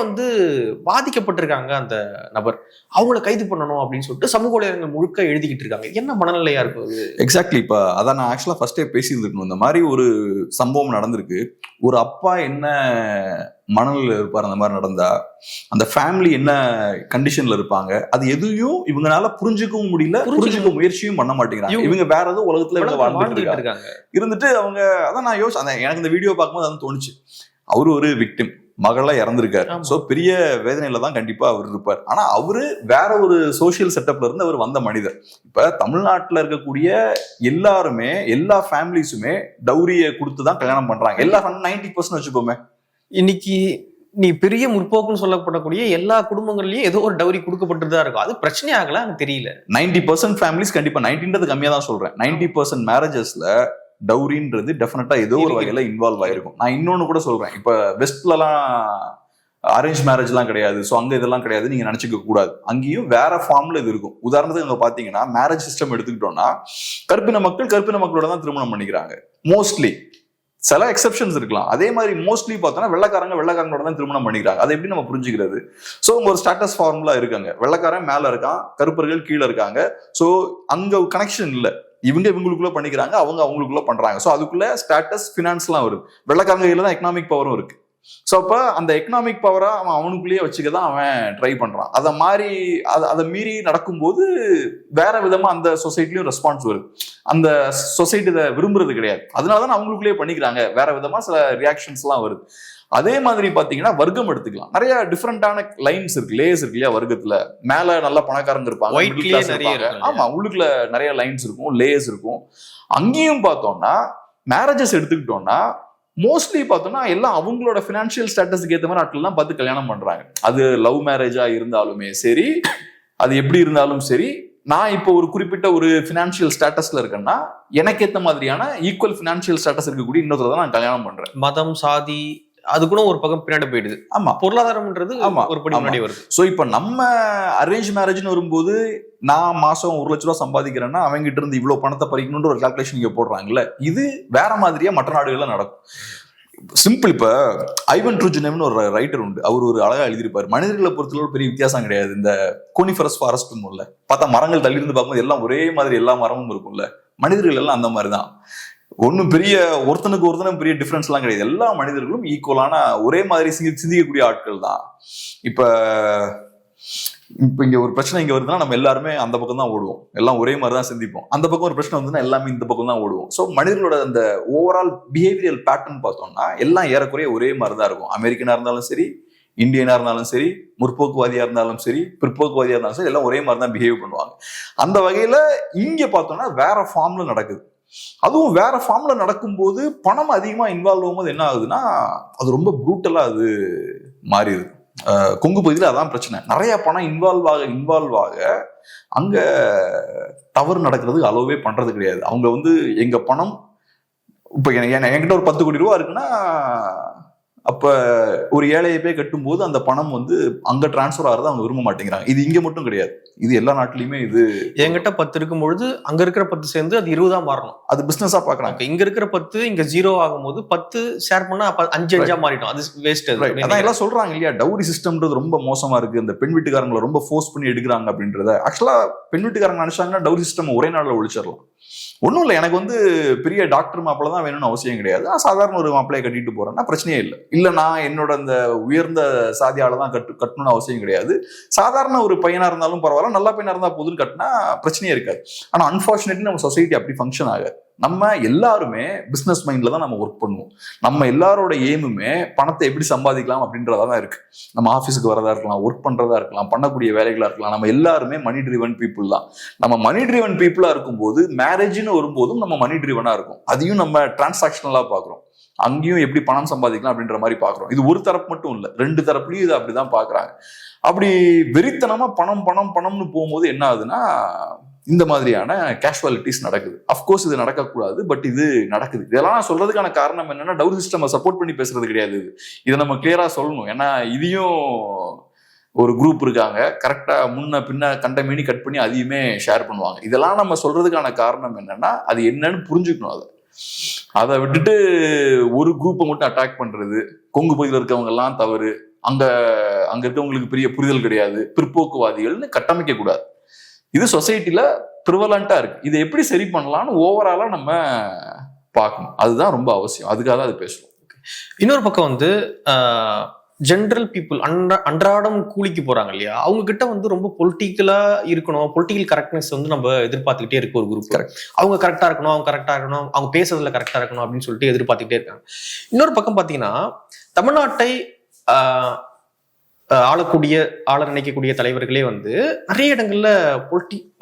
பாதிக்கப்பட்டிருக்காங்க அந்த நபர், அவங்கள கைது பண்ணணும் அப்படின்னு சொல்லிட்டு சமூக ஊடகங்கள் முழுக்க எழுதிக்கிட்டு இருக்காங்க. என்ன மனநிலையா இருக்கு? எக்ஸாக்ட்லி. இப்ப அதான் நான் ஆக்சுவலா ஃபர்ஸ்டே பேசியிருந்துருக்கணும். இந்த மாதிரி ஒரு சம்பவம் நடந்திருக்கு. ஒரு அப்பா என்ன மனநிலையில இருப்பார் அந்த மாதிரி நடந்தா, அந்த ஃபேமிலி என்ன கண்டிஷன்ல இருப்பாங்க, அது எதையும் இவங்களால புரிஞ்சுக்கவும் முடியல, புரிஞ்சுக்க முயற்சியும் பண்ண மாட்டேங்கிறாங்க. இவங்க வேற ஏதோ உலகத்துல இவங்க வாழ்ந்துட்டு இருக்காங்க. இருந்துட்டு அவங்க அதான் நான் எனக்கு இந்த வீடியோ பார்க்கும்போது அதான் தோணுச்சு. அவரு ஒரு விக்டிம், மகளா இறந்திருக்காரு. சோ பெரிய வேதனையில தான் கண்டிப்பா அவர் இருப்பார். ஆனா அவரு வேற ஒரு சோசியல் செட்டப்ல இருந்து அவர் வந்த மனிதர். இப்ப தமிழ்நாட்டுல இருக்கக்கூடிய எல்லாருமே, எல்லா ஃபேமிலிஸுமே டவுரிய கொடுத்துதான் கல்யாணம் பண்றாங்க. எல்லா 90% வச்சுப்போமே. இன்னைக்கு நீ பெரிய முற்போக்குன்னு சொல்லப்படக்கூடிய எல்லா குடும்பங்கள்லயும் ஏதோ ஒரு டவுரி கொடுக்கப்பட்டுதான் இருக்கும். அது பிரச்சனை ஆகல, எனக்கு தெரியல. 90% ஃபேமிலிஸ் கண்டிப்பா, 90ன்றது கம்மியா தான் சொல்றேன், 90% மேரேஜஸ்ல டவுரின்றது டெஃபினட்டா ஏதோ ஒரு வகையில இன்வால்வ் ஆயிருக்கும். நான் இன்னொன்னு கூட சொல்றேன், இப்ப வெஸ்ட்லலாம் அரேஞ்ச் மேரேஜ் எல்லாம் கிடையாது, சோ அங்க இதெல்லாம் கிடையாது நீங்க நினைச்சுக்க கூடாது. அங்கேயும் வேற ஃபார்ம்ல இது இருக்கும். உதாரணத்துக்கு அங்க பாத்தீங்கன்னா மேரேஜ் சிஸ்டம் எடுத்துக்கிட்டோம்னா கருப்பின மக்களோட தான் திருமணம் பண்ணிக்கிறாங்க மோஸ்ட்லி. சில எக்ஸெப்ஷன்ஸ் இருக்கலாம். அதே மாதிரி மோஸ்ட்லி பார்த்தோம்னா வெள்ளக்காரங்களோட தான் திருமணம் பண்ணிக்கிறாங்க. அதை எப்படி நம்ம புரிஞ்சுக்கிறது? சோ உங்க ஒரு ஸ்டேட்டஸ் ஃபார்முலா இருக்காங்க, வெள்ளக்காரன் மேல இருக்கான், கருப்பர்கள் கீழே இருக்காங்க. சோ அங்க ஒரு கனெக்ஷன் இல்ல, இவங்களுக்குள்ள பண்ணிக்கிறாங்க, அவங்க அவங்களுக்குள்ள பண்றாங்க. சோ அதுக்குள்ள ஸ்டேட்டஸ், பினான்ஸ் எல்லாம் வருது. வெள்ளக்காரங்க கையில தான் எக்கனாமிக் பவரும் இருக்கு. சோ அப்ப அந்த எக்கனாமிக் பவரா அவன் அவனுக்குள்ளேயே வச்சுக்கதான் அவன் ட்ரை பண்றான். அதை மீறி நடக்கும்போது வேற விதமா அந்த சொசைட்டிலயும் ரெஸ்பான்ஸ் வருது. அந்த சொசைட்டி இதை விரும்புறது கிடையாது, அதனாலதான் அவங்களுக்குள்ளேயே பண்ணிக்கிறாங்க. வேற விதமா சில ரியாக்ஷன்ஸ் எல்லாம் வருது. அதே மாதிரி பாத்தீங்கன்னா வர்க்கம் எடுத்துக்கலாம், நிறைய டிஃப்ரெண்டான லைன்ஸ் இருக்கு, லேயர்ஸ் இருக்கு இல்லையா வர்க்கத்துல. மேல நல்ல பணக்காரங்க இருப்பாங்க, ஆமா, உள்ளுக்குள்ள நிறைய லைன்ஸ் இருக்கும், லேயர்ஸ் இருக்கும். அங்கேயும் பார்த்தோம்னா மேரேஜஸ் எடுத்துக்கிட்டோம்னா மோஸ்ட்லி பார்த்தோம்னா எல்லாம் அவங்களோட பினான்சியல் ஸ்டேட்டஸ்க்கு ஏற்ற மாதிரி ஆட்கள் தான் பார்த்து கல்யாணம் பண்றாங்க. அது லவ் மேரேஜா இருந்தாலுமே சரி, அது எப்படி இருந்தாலும் சரி, நான் இப்போ ஒரு குறிப்பிட்ட ஒரு பினான்சியல் ஸ்டேட்டஸ்ல இருக்கேன்னா எனக்கு ஏற்ற மாதிரியான ஈக்குவல் பினான்சியல் ஸ்டேட்டஸ் இருக்கக்கூடிய இன்னொருத்தர் தான் நான் கல்யாணம் பண்றேன். மதம், சாதி, அது கூட ஒரு பக்கம் பின்னாடி போயிடுது. ஆமா, பொருளாதாரம்ன்றது ஒரு படி முன்னாடி வருது. சோ இப்ப நம்ம அரேஞ்ச் மேரேஜ்னு வரும்போது நான் மாசம் 1 லட்ச ரூபா சம்பாதிக்கிறேன்னா அவங்க கிட்ட இருந்து இவ்வளவு பணத்தை பறிக்கணும்ன்ற ஒரு கால்குலேஷன் இங்க போடுறாங்கல்ல. இது வேற மாதிரியா மற்ற நாடுகள்ல நடக்கும். சிம்பிள். இப்ப ஐவன் ட்ரூஜினம்னு ஒரு ரைட்டர் உண்டு, அவர் ஒரு அழகா எழுதியிருப்பாரு, மனிதர்களை பொறுத்தவரை பெரிய வித்தியாசம் கிடையாது. இந்த கோனிஃபரஸ் ஃபாரஸ்ட் இல்ல பார்த்தா மரங்கள் தள்ளி இருந்து பார்க்கும்போது எல்லாம் ஒரே மாதிரி எல்லா மரமும் இருக்கும்ல, மனிதர்கள் எல்லாம் அந்த மாதிரிதான். ஒன்னும் பெரிய ஒருத்தனுக்கு பெரிய டிஃபரன்ஸ் எல்லாம் கிடையாது. எல்லா மனிதர்களும் ஈக்குவலான ஒரே மாதிரி சிந்திக்கக்கூடிய ஆட்கள் தான். இப்ப இங்க ஒரு பிரச்சனை இங்க வருதுன்னா நம்ம எல்லாருமே அந்த பக்கம் தான் ஓடுவோம், எல்லாம் ஒரே மாதிரி தான் சிந்திப்போம். அந்த பக்கம் ஒரு பிரச்சனை வந்துன்னா எல்லாமே இந்த பக்கம் தான் ஓடுவோம். ஸோ மனிதர்களோட அந்த ஓவரால் பிஹேவியரல் பேட்டர்ன் பார்த்தோம்னா எல்லாம் ஏறக்குறைய ஒரே மாதிரி தான் இருக்கும். அமெரிக்கனா இருந்தாலும் சரி, இந்தியனா இருந்தாலும் சரி, முற்போக்குவாதியா இருந்தாலும் சரி, பிற்போக்குவாதியா இருந்தாலும் சரி, எல்லாம் ஒரே மாதிரி தான் பிஹேவ் பண்ணுவாங்க. அந்த வகையில இங்க பார்த்தோம்னா வேற ஃபார்ம்ல நடக்குது. அதுவும் வேற ஃபார்ம்ல நடக்கும்போது பணம் அதிகமா இன்வால்வ் ஆகும்போது என்ன ஆகுதுன்னா அது ரொம்ப ப்ரூட்டலா அது மாறிடுது. கொங்கு பகுதியில் அதான் பிரச்சனை. நிறைய பணம் இன்வால்வ் ஆக அங்க தவறு நடக்கிறதுக்கு அளவே பண்றது கிடையாது. அவங்க எங்க பணம் இப்ப என்கிட்ட ஒரு 10 கோடி ரூபா இருக்குன்னா அப்ப ஒரு ஏழையை போய் கட்டும் போது அந்த பணம் அங்க டிரான்ஸ்பர் ஆகிறது அவங்க விரும்ப மாட்டேங்கிறாங்க. இது இங்க மட்டும் கிடையாது, இது எல்லா நாட்டிலுமே. இது என்கிட்ட 10 இருக்கும்பொழுது அங்க இருக்கிற 10 சேர்ந்து அது 20 மாறணும். அது பிசினஸா பாக்குறாங்க. இங்க இருக்கிற 10 இங்க 0 ஆகும்போது 10 ஷேர் பண்ணா 5 மாறிடும். அது வேஸ்ட். அதான் எல்லாம் சொல்றாங்க இல்லையா, டவுரி சிஸ்டம்ன்றது ரொம்ப மோசமா இருக்கு, இந்த பெண் வீட்டுக்காரங்களை ரொம்ப ஃபோர்ஸ் பண்ணி எடுக்கிறாங்க அப்படின்றத. ஆக்சுவலா பெண் வீட்டுக்காரங்க நினைச்சாங்கன்னா டவுரி சிஸ்டம் ஒரே நாளில் ஒழிச்சிடலாம். ஒன்றும் இல்லை, எனக்கு பெரிய டாக்டர் மாப்பிள்ள தான் வேணும்னு அவசியம் கிடையாது. நான் சாதாரண ஒரு மாப்பிள்ளையை கட்டிட்டு போறேன்னா பிரச்சனையே இல்லை. இல்லை நான் என்னோட அந்த உயர்ந்த சாதியால தான் கட்டணும்னு அவசியம் கிடையாது. சாதாரண ஒரு பையனா இருந்தாலும் பரவாயில்ல, நல்ல பையனா இருந்தா போதுன்னு கட்டினா பிரச்சனையே இருக்காது. ஆனா அன்பார்ச்சுனேட்லி நம்ம சொசைட்டி அப்படி ஃபங்க்ஷன் ஆகாது. நம்ம எல்லாருமே பிசினஸ் மைண்ட்ல தான் நம்ம ஒர்க் பண்ணுவோம். நம்ம எல்லாரோட எய்முமே பணத்தை எப்படி சம்பாதிக்கலாம் அப்படின்றதா தான் இருக்கு. நம்ம ஆஃபீஸுக்கு வரதா இருக்கலாம், ஒர்க் பண்றதா இருக்கலாம், பண்ணக்கூடிய வேலைகளா இருக்கலாம், நம்ம எல்லாருமே மணி ட்ரிவன் பீப்புள் தான். நம்ம மணி ட்ரிவன் பீப்புளா இருக்கும்போது மேரேஜ்னு வரும்போதும் நம்ம மணி ட்ரிவனா இருக்கும். அதையும் நம்ம டிரான்சாக்ஷனலா பாக்குறோம். அங்கேயும் எப்படி பணம் சம்பாதிக்கலாம் அப்படின்ற மாதிரி பாக்குறோம். இது ஒரு தரப்பு மட்டும் இல்ல, ரெண்டு தரப்புலயும் இது அப்படிதான் பாக்குறாங்க. அப்படி வெறித்தனமா பணம் பணம் பணம்னு போகும்போது என்ன ஆகுதுன்னா இந்த மாதிரியான கேஷுவாலிட்டிஸ் நடக்குது. அஃப்கோர்ஸ் இது நடக்கக்கூடாது, பட் இது நடக்குது. இதெல்லாம் நான் சொல்றதுக்கான காரணம் என்னன்னா, டவுரி சிஸ்டம் சப்போர்ட் பண்ணி பேசுறது கிடையாது. இதை நம்ம கிளியரா சொல்லணும். ஏன்னா இதையும் ஒரு குரூப் இருக்காங்க, கரெக்டா முன்ன பின்ன கண்ட மீனி கட் பண்ணி அதையுமே ஷேர் பண்ணுவாங்க. இதெல்லாம் நம்ம சொல்றதுக்கான காரணம் என்னன்னா, அது என்னன்னு புரிஞ்சுக்கணும். அதை விட்டுட்டு ஒரு குரூப்பை மட்டும் அட்டாக் பண்றது, கொங்கு பகுதியில் இருக்கவங்க எல்லாம் தவறு, அங்க இருக்கவங்களுக்கு பெரிய புரிதல் கிடையாது, பிற்போக்குவாதிகள்னு கட்டமைக்க கூடாது. இது சொசைட்டில ப்ரிவலண்டா இருக்கு. இதை எப்படி சரி பண்ணலாம்னு ஓவராலா நம்ம பார்க்கணும். அதுதான் ரொம்ப அவசியம். அதுக்காக தான் அது பேசுறோம். இன்னொரு பக்கம் வந்து ஜென்ரல் பீப்புள் அன்றாடம் கூலிக்கு போறாங்க இல்லையா, அவங்க கிட்ட வந்து ரொம்ப பொலிட்டிக்கலா இருக்கணும், பொலிட்டிக்கல் கரெக்ட்னஸ் வந்து நம்ம எதிர்பார்த்துக்கிட்டே இருக்க ஒரு குரூப். அவங்க கரெக்டா இருக்கணும், அவங்க கரெக்டா இருக்கணும், அவங்க பேசுறதுல கரெக்டா இருக்கணும் அப்படின்னு சொல்லிட்டு எதிர்பார்த்துக்கிட்டே இருக்காங்க. இன்னொரு பக்கம் பாத்தீங்கன்னா, தமிழ்நாட்டை ஆள நினைக்கக்கூடிய தலைவர்களே வந்து நிறைய இடங்கள்ல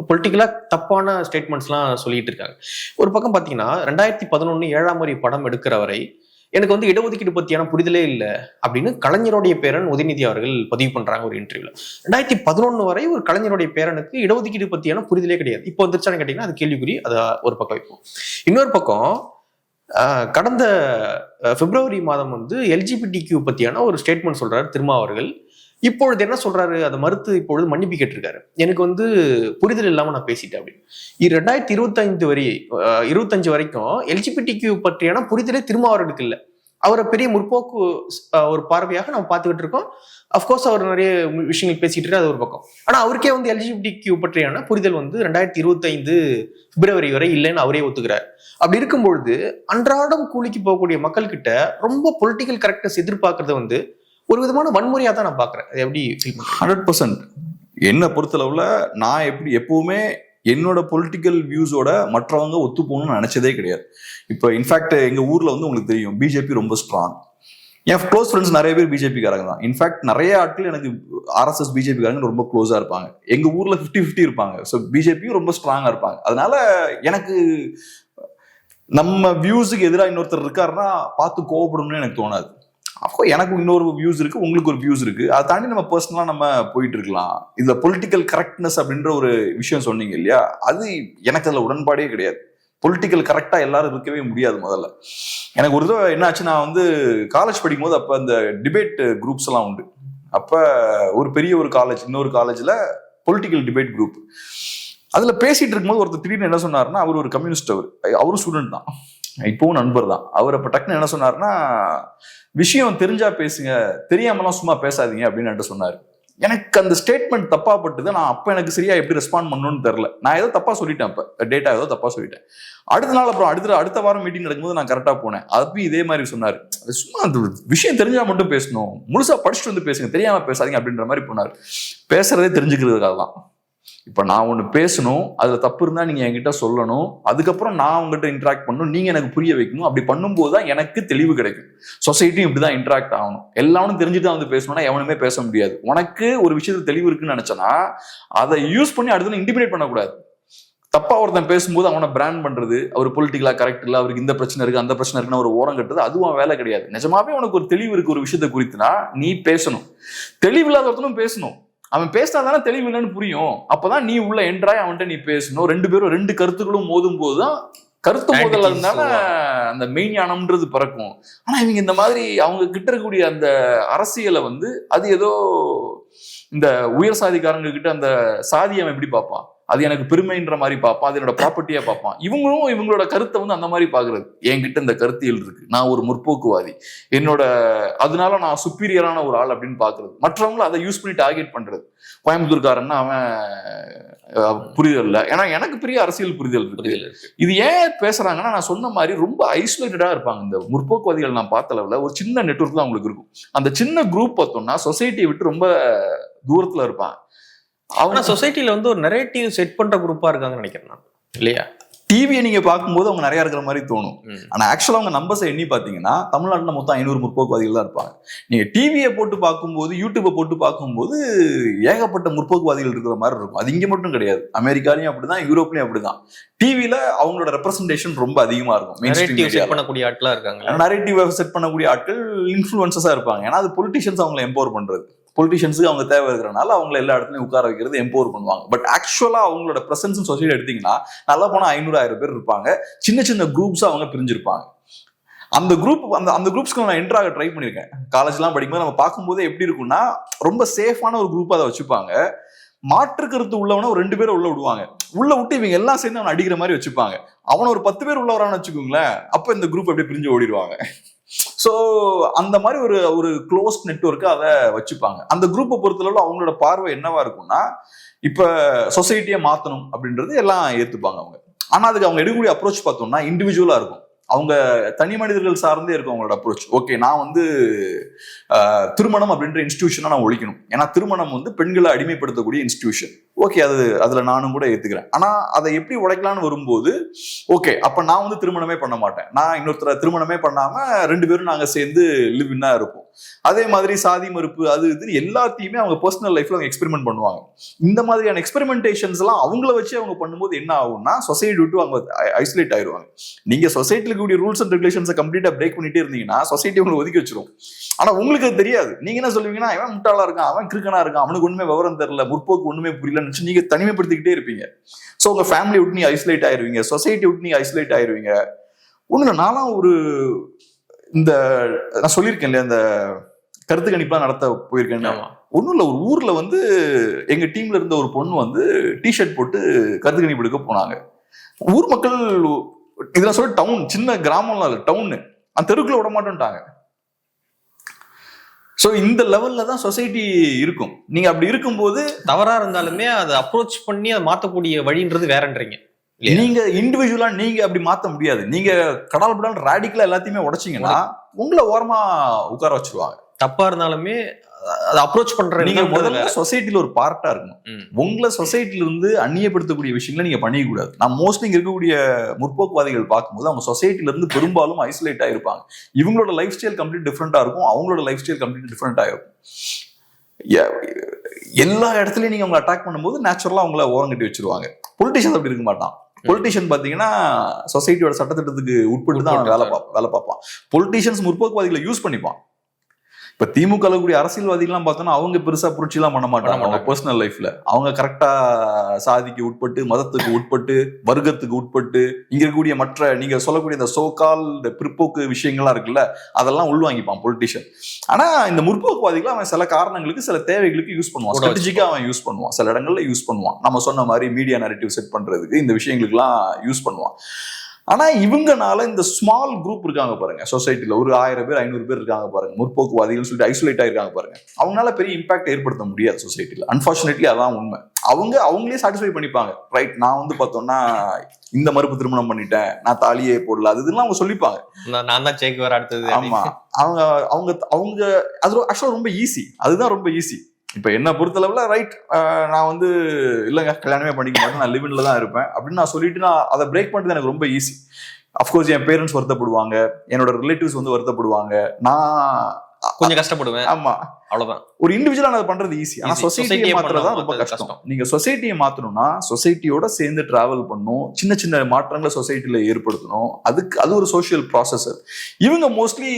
பொலிட்டிக்கலா தப்பான ஸ்டேட்மெண்ட்ஸ்லாம் சொல்லிட்டு இருக்காங்க. ஒரு பக்கம் பாத்தீங்கன்னா 2011 7ஆம் வரி படம் எடுக்கிற வரை எனக்கு வந்து இடஒதுக்கீடு பத்தியான புரிதலே இல்லை அப்படின்னு கலைஞருடைய பேரன் உதயநிதி அவர்கள் பதிவு பண்றாங்க ஒரு இன்டர்வியூல. 2011 வரை ஒரு கலைஞருடைய பேரனுக்கு இடஒதுக்கீடு பத்தியான புரிதலே கிடையாது. இப்போ வந்துருச்சான்னு கேட்டீங்கன்னா அது கேள்விக்குறி. அதை ஒரு பக்கம் வைப்போம். இன்னொரு பக்கம் கடந்த பிப்ரவரி மாதம் வந்து LGBTQ பத்தியான ஒரு ஸ்டேட்மெண்ட் சொல்றாரு திருமாவர்கள். இப்பொழுது என்ன சொல்றாரு, அதை மறுத்து இப்பொழுது மன்னிப்பு கேட்டிருக்காரு. எனக்கு வந்து புரிதல் இல்லாம நான் பேசிட்டேன் அப்படின்னு. 2025 வரைக்கும் LGBTQ பற்றியான புரிதலே திருமாவர்களுக்கு இல்லை. அவரை பெரிய முற்போக்கு ஒரு பார்வையாக நம்ம பார்த்துக்கிட்டு இருக்கோம். அப்கோர்ஸ் அவர் நிறைய விஷயங்கள் பேசிட்டு இருக்காரு, அது ஒரு பக்கம். ஆனா அவருக்கே வந்து LGBTQ பற்றியான புரிதல் வந்து 2025 பிப்ரவரி வரை இல்லைன்னு அவரே ஒத்துக்கிறார். அப்படி இருக்கும்பொழுது அன்றாடம் கூலிக்கு போகக்கூடிய மக்கள் கிட்ட ரொம்ப பொலிட்டிக்கல் கரெக்ட்னஸ் எதிர்பார்க்கறது வந்து ஒரு விதமான வன்முறையா தான் நான் பாக்குறேன். எப்படி 100% என்ன பொறுத்தளவுல நான் எப்பவுமே என்னோட பொலிட்டிக்கல் வியூஸோட மற்றவங்க ஒத்து போகணும்னு நினைச்சதே கிடையாது. இப்போ இன்ஃபேக்ட் எங்க ஊர்ல வந்து உங்களுக்கு தெரியும், பிஜேபி ரொம்ப ஸ்ட்ராங். என் க்ளோஸ் ஃப்ரெண்ட்ஸ் நிறைய பேர் பிஜேபி காரங்க தான். இன்ஃபேக்ட் நிறைய ஆட்கள் எனக்கு RSS பிஜேபி காரங்க ரொம்ப க்ளோஸா இருப்பாங்க. எங்க ஊர்ல 50-50 இருப்பாங்க. ஸோ பிஜேபியும் ரொம்ப ஸ்ட்ராங்கா இருப்பாங்க. அதனால எனக்கு நம்ம வியூஸுக்கு எதிராக இன்னொருத்தர் இருக்காருன்னா பார்த்து கோவப்படணும்னு எனக்கு தோணாது. அப்போ எனக்கு இன்னொரு வியூஸ் இருக்கு, உங்களுக்கு ஒரு வியூஸ் இருக்கு. அதை தாண்டி நம்ம பர்சனலா நம்ம போயிட்டு இருக்கலாம். இதுல பொலிட்டிக்கல் கரெக்ட்னஸ் அப்படின்ற ஒரு விஷயம் சொன்னீங்க இல்லையா, அது எனக்கு அதுல உடன்பாடே கிடையாது. பொலிட்டிக்கல் கரெக்டா எல்லாரும் இருக்கவே முடியாது. முதல்ல எனக்கு ஒரு தடவை என்ன ஆச்சு, நான் வந்து காலேஜ் படிக்கும் போது அப்ப அந்த டிபேட் குரூப்ஸ் எல்லாம் உண்டு. அப்ப ஒரு பெரிய ஒரு காலேஜ், இன்னொரு காலேஜ்ல பொலிட்டிக்கல் டிபேட் குரூப். அதுல பேசிட்டு இருக்கும்போது ஒருத்தர் திடீர்னு என்ன சொன்னாருன்னா, அவர் ஒரு கம்யூனிஸ்ட், அவரும் ஸ்டூடெண்ட் தான், இப்பவும் நண்பர் தான். அவர் அப்ப டக்குன்னு என்ன சொன்னாருன்னா, விஷயம் தெரிஞ்சா பேசுங்க, தெரியாமலாம் சும்மா பேசாதீங்க அப்படின்னு என்கிட்ட சொன்னாரு. எனக்கு அந்த ஸ்டேட்மெண்ட் தப்பா பட்டுது. நான் அப்ப எனக்கு சரியா எப்படி ரெஸ்பாண்ட் பண்ணணும்னு தெரியல. நான் ஏதோ தப்பா சொல்லிட்டேன், அப்ப டேட்டா ஏதோ தப்பா சொல்லிட்டேன். அடுத்த நாள் அப்புறம் அடுத்த வாரம் மீட்டிங் நடக்கும்போது நான் கரெக்டா போனேன். அப்பயும் இதே மாதிரி சொன்னாரு, சும்மா அந்த விஷயம் தெரிஞ்சா மட்டும் பேசணும், முழுசா படிச்சுட்டு வந்து பேசுங்க, தெரியாம பேசாதீங்க அப்படின்ற மாதிரி போனாரு. பேசுறதே தெரிஞ்சுக்கிறதுக்காக தான். இப்ப நான் ஒண்ணு பேசணும், அதுல தப்பு இருந்தா நீங்க என்கிட்ட சொல்லணும், அதுக்கப்புறம் நான் உங்ககிட்ட இன்ட்ராக்ட் பண்ணணும், நீங்க எனக்கு புரிய வைக்கணும். அப்படி பண்ணும்போது தான் எனக்கு தெளிவு கிடைக்கும். சொசைட்டியும் இப்படிதான் இன்ட்ராக்ட் ஆகணும். எல்லாரும் தெரிஞ்சுட்டு வந்து பேசணும்னா எவனுமே பேச முடியாது. உனக்கு ஒரு விஷயத்துல தெளிவு இருக்குன்னு நினைச்சனா அதை யூஸ் பண்ணி அடுத்து இன்டிமினேட் பண்ணக்கூடாது. தப்பா ஒருத்தன் பேசும்போது அவனை பிராண்ட் பண்றது, அவர் பொலிட்டிக்கலா கரெக்ட் இல்லை, அவருக்கு இந்த பிரச்சனை இருக்கு அந்த பிரச்சனை இருக்குன்னு ஒரு ஓரம் கட்டுறது, அதுவும் வேலை கிடையாது. நிஜமாவே உனக்கு ஒரு தெளிவு இருக்கு ஒரு விஷயத்த குறித்துனா நீ பேசணும். தெளிவில்லாத ஒருத்தனும் பேசணும். அவன் பேசினா தானே தெளிவு இல்லைன்னு புரியும். அப்பதான் நீ உள்ள என்ட்ராய் அவன்கிட்ட நீ பேசணும். ரெண்டு பேரும் ரெண்டு கருத்துக்களும் மோதும் போதுதான் கருத்து மோதல் இருந்தால அந்த மெய்ஞானம்ன்றது பிறக்கும். ஆனா இவங்க இந்த மாதிரி அவங்க கிட்ட இருக்கக்கூடிய அந்த அரசியலை வந்து அது ஏதோ இந்த உயர் சாதிக்காரங்க கிட்ட அந்த சாதியை அவன் எப்படி பார்ப்பான், அது எனக்கு பெருமைன்ற மாதிரி பார்ப்பான், அது என்னோட ப்ராப்பர்ட்டியா பார்ப்பான். இவங்களும் இவங்களோட கருத்தை வந்து அந்த மாதிரி பாக்குறது. என்கிட்ட இந்த கருத்தியல் இருக்கு, நான் ஒரு முற்போக்குவாதி, என்னோட அதனால நான் சுப்பீரியரான ஒரு ஆள் அப்படின்னு பாக்குறது. மற்றவங்களும் அதை யூஸ் பண்ணி டார்கெட் பண்றது. கோயம்புத்தூர்காரன்னா அவன் புரிதல் இல்லை, ஏன்னா எனக்கு பெரிய அரசியல் புரிதல் இருக்கு. இது ஏன் பேசுறாங்கன்னா, நான் சொன்ன மாதிரி ரொம்ப ஐசோலேட்டடா இருப்பாங்க இந்த முற்போக்குவாதிகள். நான் பார்த்த அளவுல ஒரு சின்ன நெட்வொர்க் தான் அவங்களுக்கு இருக்கும். அந்த சின்ன குரூப் பார்த்தோம்னா சொசைட்டியை விட்டு ரொம்ப தூரத்துல இருப்பாங்க. அவங்க சொசைட்டில வந்து ஒரு நரேட்டிவ் செட் பண்ற குரூப்பா இருக்காங்கன்னு நினைக்கிறேன் நான், இல்லையா? டிவியை நீங்க பார்க்கும்போது அவங்க நிறைய இருக்கிற மாதிரி தோணும். ஆனா ஆக்சுவலா அவங்க நம்பர்ஸை எண்ணி பாத்தீங்கன்னா தமிழ்நாட்டுல மொத்தம் 500 முற்போக்குவாதிகள் தான் இருப்பாங்க. நீங்க டிவியை போட்டு பார்க்கும்போது, யூடியூப்பை போட்டு பார்க்கும்போது ஏகப்பட்ட முற்போக்குவாதிகள் இருக்கிற மாதிரி இருக்கும். அது இங்க மட்டும் கிடையாது, அமெரிக்காலையும் அப்படிதான், யூரோப்லயும் அப்படிதான். டிவில அவங்களோட ரெப்ரசன்டேஷன் ரொம்ப அதிகமா இருக்கும். செட் பண்ணக்கூடிய ஆட்களா இருக்காங்க, நரேட்டிவ் செட் பண்ணக்கூடிய ஆட்கள் இன்ஃப்ளூயன்சஸா இருப்பாங்க. ஏன்னா அது பொலிட்டிஷியன்ஸ் அவங்களை எம்பவர் பண்றது, பொலிட்டிஷியன்ஸுக்கு அவங்க தேவை இருக்கிறனால அவங்களை எல்லா இடத்துலையும் உட்கார வைக்கிறது, எம்பவர் பண்ணுவாங்க. பட் ஆக்சுவலா அவங்களோட பிரசன்ஸ் சொசைட்டி எடுத்தீங்கன்னா நல்லா போனா 500-1000 பேர் இருப்பாங்க. சின்ன சின்ன குரூப்ஸா அவங்க பிரிஞ்சிருப்பாங்க. அந்த குரூப்ஸ்க்கு நான் என்ட்ராக ட்ரை பண்ணியிருக்கேன். காலேஜ்லாம் படிக்கும்போது நம்ம பார்க்கும்போது எப்படி இருக்கும்னா ரொம்ப சேஃபான ஒரு குரூப்பா அதை வச்சுப்பாங்க. மாற்று கருத்து உள்ளவன ஒரு 2 பேரை உள்ள விடுவாங்க. உள்ள விட்டு இவங்க எல்லாம் சேர்ந்து அவனை அடிக்கிற மாதிரி வச்சுப்பாங்க. அவனை ஒரு 10 பேர் உள்ள வரான்னு வச்சுக்கோங்களேன், அப்ப இந்த குரூப் அப்படியே பிரிஞ்சு ஓடிடுவாங்க. ஸோ அந்த மாதிரி ஒரு க்ளோஸ் நெட்வொர்க்கு அதை வச்சுப்பாங்க. அந்த குரூப்பை பொறுத்தளவு அவங்களோட பார்வை என்னவா இருக்கும்னா, இப்ப சொசைட்டியை மாத்தணும் அப்படின்றது எல்லாம் ஏத்துப்பாங்க அவங்க. ஆனா அதுக்கு அவங்க எடுக்கக்கூடிய அப்ரோச் பார்த்தோம்னா இண்டிவிஜுவலா இருக்கும். அவங்க தனி மனிதர்கள் சார்ந்தே இருக்கும் அவங்களோட அப்ரோச். ஓகே, நான் வந்து திருமணம் அப்படின்ற இன்ஸ்டிடியூஷனை நான் ஒழிக்கணும். ஏன்னா திருமணம் வந்து பெண்களை அடிமைப்படுத்தக்கூடிய இன்ஸ்டிடியூஷன். ஓகே, அதுல நானும் கூட ஏத்துக்கிறேன். ஆனா அதை எப்படி உடைக்கலான்னு வரும்போது, ஓகே அப்ப நான் வந்து திருமணமே பண்ண மாட்டேன், நான் இன்னொருத்தர திருமணமே பண்ணாம 2 பேரும் நாங்க சேர்ந்து லிவ் இன்னா இருப்போம். அதே மாதிரி சாதி மறுப்பு அது இது எல்லாத்தையுமே அவங்க பர்சனல் லைஃப்ல அவங்க எக்ஸ்பெரிமெண்ட் பண்ணுவாங்க. இந்த மாதிரியான எக்ஸ்பெரிமெண்டேஷன்ஸ் எல்லாம் அவங்கள வச்சு அவங்க பண்ணும்போது என்ன ஆகும்னா, சொசைட்டி விட்டு அவங்க ஐசோலேட் ஆயிடுவாங்க. நீங்க சொசைட்டில கூடிய ரூல்ஸ் அண்ட் ரெகுலேஷன்ஸை கம்ப்ளீட்டா பிரேக் பண்ணிட்டே இருந்தீங்கன்னா சொசைட்டி உங்களுக்கு ஒதுக்கி வச்சிரும். ஆனா உங்களுக்கு அது தெரியாது. நீங்க என்ன சொல்லுவீங்கன்னா, அவன் முட்டாளா இருக்கான், அவன் கிறுக்கனா இருக்கான், அவனுக்கு ஒண்ணுமே விவரம் தெரியல, முற்போக்கு ஒண்ணுமே புரியலன்னு நீங்க தனிமைப்படுத்திக்கிட்டே இருப்பீங்க. சோ உங்க ஃபேமிலி விட்டு நீங்க ஐசோலேட் ஆயிருவீங்க, சொசைட்டி விட்டு நீங்க ஐசோலேட் ஆயிருவீங்க. ஒண்ணு நானும் இந்த நான் சொல்லியிருக்கேன் இல்லையா, இந்த கருத்து கணிப்பெல்லாம் நடத்த போயிருக்கேன். ஒன்றும் இல்லை, ஒரு ஊர்ல வந்து எங்க டீம்ல இருந்த ஒரு பொண்ணு வந்து டிஷர்ட் போட்டு கருத்து கணிப்பு எடுக்க போனாங்க. ஊர் மக்கள் இதெல்லாம் சொல்லி டவுன், சின்ன கிராமம்லாம் இல்லை, டவுன், அந்த தெருக்குள்ள விட மாட்டேன்ட்டாங்க. ஸோ இந்த லெவல்ல தான் சொசைட்டி இருக்கும். நீங்க அப்படி இருக்கும்போது தவறா இருந்தாலுமே அதை அப்ரோச் பண்ணி அதை மாற்றக்கூடிய வழின்றது வேறன்றீங்க. நீங்க இண்டிவிஜுவலா நீங்க அப்படி மாத்த முடியாது. நீங்க கடல் படால் ராடிக்கலா எல்லாத்தையுமே உடைச்சிங்கன்னா உங்களை ஓரமா உட்கார வச்சிருவாங்க. தப்பா இருந்தாலுமே அதை அப்ரோச் பண்ற நீங்க முதல்ல சொசைட்டில ஒரு பார்ட்டா இருக்கணும். உங்களை சொசைட்டில இருந்து அந்நியப்படுத்தக்கூடிய விஷயங்களை நீங்க பண்ணிக்க கூடாது. நான் மோஸ்ட்லி இங்க இருக்கக்கூடிய முற்போக்குவாதிகள் பார்க்கும்போது அவங்க சொசைட்டில இருந்து பெரும்பாலும் ஐசோலேட் ஆயிருப்பாங்க. இவங்களோட லைஃப் ஸ்டைல் கம்ப்ளீட் டிஃப்ரெண்டா இருக்கும், அவங்களோட லைஃப் ஸ்டைல் கம்ப்ளீட் டிஃப்ரெண்டா இருக்கும். எல்லா இடத்துலயும் நீங்க அவங்களை அட்டாக் பண்ணும்போது நேச்சுரலா அவங்கள ஓரங்கட்டி வச்சிருவாங்க. பொலிட்டிஷியன் அப்படி இருக்க மாட்டான். பொலிட்டிஷியன் பாத்தீங்கன்னா சொசைட்டியோட சட்டத்திட்டத்துக்கு உட்பட்டு தான் வேலை பார்ப்பான். பொலிட்டிஷியன்ஸ் முற்போக்குவாதிகளை யூஸ் பண்ணிப்பான். இப்ப திமுக கூடிய அரசியல்வாதிகள்லாம் பார்த்தோம்னா அவங்க பெருசா புரட்சி எல்லாம் பண்ண மாட்டாங்க. அவங்க பர்சனல் லைஃப்ல அவங்க கரெக்டா சாதிக்கு உட்பட்டு, மதத்துக்கு உட்பட்டு, வர்க்கத்துக்கு உட்பட்டு, இங்க இருக்கக்கூடிய மற்ற நீங்க சொல்லக்கூடிய இந்த சோகால் பிற்போக்கு விஷயங்கள்லாம் இருக்குல்ல, அதெல்லாம் உள்வாங்கிப்பான் பொலிட்டிஷியன். ஆனா இந்த முற்போக்குவாதிகள் அவன் சில காரணங்களுக்கு, சில தேவைகளுக்கு யூஸ் பண்ணுவான். ஸ்ட்ராட்டஜிக்கா அவன் யூஸ் பண்ணுவான், சில இடங்கள்ல யூஸ் பண்ணுவான். நம்ம சொன்ன மாதிரி மீடியா நரேட்டிவ் செட் பண்றதுக்கு இந்த விஷயங்களுக்கு எல்லாம் யூஸ் பண்ணுவான். ஆனா இவங்கனால இந்த ஸ்மால் குரூப் இருக்காங்க பாருங்க, சொசைட்டில ஒரு 1000 பேர் 500 பேர் இருக்காங்க பாருங்க, முற்போக்குவாதிகள் சொல்லிட்டு ஐசோலேட் ஆயிருக்காங்க பாருங்க, அவங்களால பெரிய இம்பாக்ட் ஏற்படுத்த முடியாது சொசைட்டில. அன்பார்ச்சுனேட்லி அதான் உண்மை. அவங்களே சாட்டிஸ்ஃபை பண்ணிப்பாங்க. ரைட், நான் வந்து பார்த்தோம்னா இந்த மறுப்பு திருமணம் பண்ணிட்டேன், நான் தாலியே போடல, அது இதெல்லாம் அவங்க சொல்லிப்பாங்க. நான் தான் சேக்கு வர அடுத்தது. ஆமா, அவங்க அவங்க அவங்க அது ஆக்சுவலா ரொம்ப ஈஸி. அதுதான் ரொம்ப ஈஸி. இப்ப என்ன பொறுத்தளவுல ரைட், நான் வந்து இல்லைங்க கல்யாணமே பண்ணிக்க மாட்டேன், நான் லிவின்ல தான் இருப்பேன் அப்படின்னு நான் சொல்லிட்டு நான் அதை பிரேக் பண்ணுறது எனக்கு ரொம்ப ஈஸி. அஃப்கோர்ஸ் என் பேரண்ட்ஸ் வருத்தப்படுவாங்க, என்னோட ரிலேட்டிவ்ஸ் வந்து வருத்தப்படுவாங்க, நான் கொஞ்சம் கஷ்டப்படுவேன். ஆமா, அவ்வளவுதான். ஒரு இண்டிவிஜுவலா அதை பண்றது ஈஸி. ஆனா சொசைட்டியை மாத்துறதா ரொம்ப கஷ்டம். நீங்க சொசைட்டியை மாத்தணும்னா சொசைட்டியோட சேர்ந்து டிராவல் பண்ணும், சின்ன சின்ன மாற்றங்களை சொசைட்டில ஏற்படுத்தணும். அது ஒரு சோசியல் ப்ராசஸ். இவங்க மோஸ்ட்லி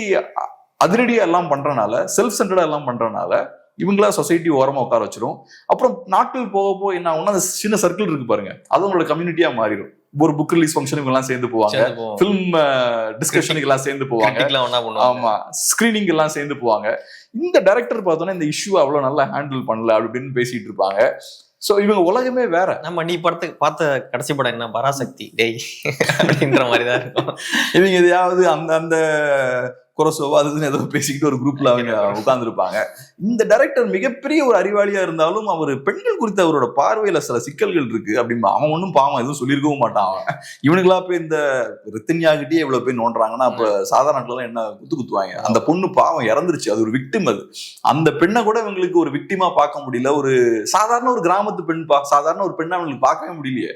அதிரடியா எல்லாம் பண்றனால, செல்ஃப் சென்டர்டா எல்லாம் பண்றனால இவங்களா சொசைட்டி ஓரமா உட்கார வச்சிரும். அப்புறம் நாட்கள் போக என்ன ஆகும்னா, அந்த சின்ன சர்க்கிள் இருக்கு பாருங்க, அது உங்களோட கம்யூனிட்டியா மாறிடும். ஒரு புக் ரிலீஸ் ஃபங்க்ஷனுக்கு எல்லாம் சேர்ந்து போவாங்க, ஃபிலிம் டிஸ்கஷனுக்கு எல்லாம் சேர்ந்து போவாங்க, ஆமா, ஸ்கிரீனிங் எல்லாம் சேர்ந்து போவாங்க. இந்த டைரக்டர் பார்த்தோன்னா இந்த இஷ்யூ அவ்வளவு நல்லா ஹேண்டில் பண்ணல அப்படின்னு பேசிட்டு இருப்பாங்க. சோ இவங்க உலகமே வேற. நம்ம நீ படத்துக்கு பார்த்த கடைசி படம் என்ன, பராசக்தி டேய் அப்படின்ற மாதிரி தான் இருக்கும். இவங்க எதையாவது அந்த குரசோவா அதுன்னு ஏதோ பேசிக்கிட்டு ஒரு குரூப்ல அவங்க உட்கார்ந்துருப்பாங்க. இந்த டைரக்டர் மிகப்பெரிய ஒரு அறிவாளியா இருந்தாலும் அவர் பெண்கள் குறித்த அவரோட பார்வையில சில சிக்கல்கள் இருக்கு அப்படின்பா. அவன் ஒன்னும் பாவம் எதுவும் சொல்லியிருக்கவும் மாட்டான். அவன் இவனுங்களா போய் இந்த ரித்தன்யாகிட்டே எவ்வளவு போய் நோண்டுறாங்கன்னா அப்ப சாதாரண என்ன குத்துவாங்க. அந்த பொண்ணு பாவம் இறந்துருச்சு, அது ஒரு விக்டிம். அது அந்த பெண்ணை கூட இவங்களுக்கு ஒரு விக்டிமா பார்க்க முடியல. ஒரு சாதாரண ஒரு கிராமத்து பெண், சாதாரண ஒரு பெண்ணை அவங்களுக்கு பார்க்கவே முடியலையே.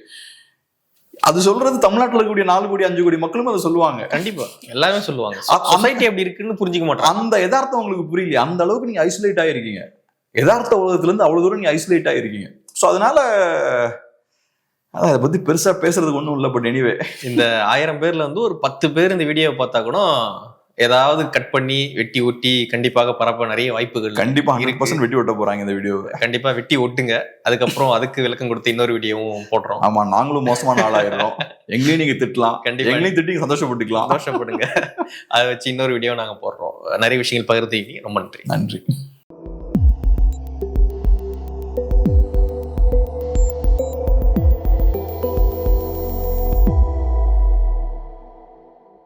அது சொல்றது தமிழ்நாட்டுல இருக்கக்கூடிய 4 கோடி 5 கோடி மக்களும் அதை சொல்லுவாங்க. கண்டிப்பா எல்லாருமே சொல்லுவாங்க சொசைட்டி அப்படி இருக்குன்னு புரிஞ்சுக்க மாட்டாங்க. அந்த யதார்த்தம் உங்களுக்கு புரியல, அந்த அளவுக்கு நீங்க ஐசோலேட் ஆயிருக்கீங்க, யதார்த்த உலகத்துல இருந்து அவ்வளவு தூரம் நீங்க ஐசோலேட் ஆயிருக்கீங்க. ஸோ அதனால அதை பத்தி பெருசா பேசுறதுக்கு ஒண்ணும் இல்லை. பட் எனிவே, இந்த 1000 பேர்ல வந்து ஒரு 10 பேர் இந்த வீடியோவை பார்த்தா கூட ஏதாவது கட் பண்ணி வெட்டி ஒட்டி கண்டிப்பாக பரப்ப நிறைய வாய்ப்புகள் கண்டிப்பா 100% வெட்டி ஒட்ட போறாங்க இந்த வீடியோவை. கண்டிப்பா வெட்டி ஒட்டுங்க. அதுக்கப்புறம் அதுக்கு விளக்கம் கொடுத்து இன்னொரு வீடியோவும் போடுறோம். ஆமா, நாங்களும் மோசமான ஆளாயிடுறோம். எங்களையும் நீங்க திட்டலாம், கண்டிப்பா எங்களையும் திட்டி சந்தோஷப்பட்டுக்கலாம். சந்தோஷப்படுங்க. அதை வச்சு இன்னொரு வீடியோ நாங்க போடுறோம். நிறைய விஷயங்கள் பகிர்ந்து ரொம்ப நன்றி. நன்றி.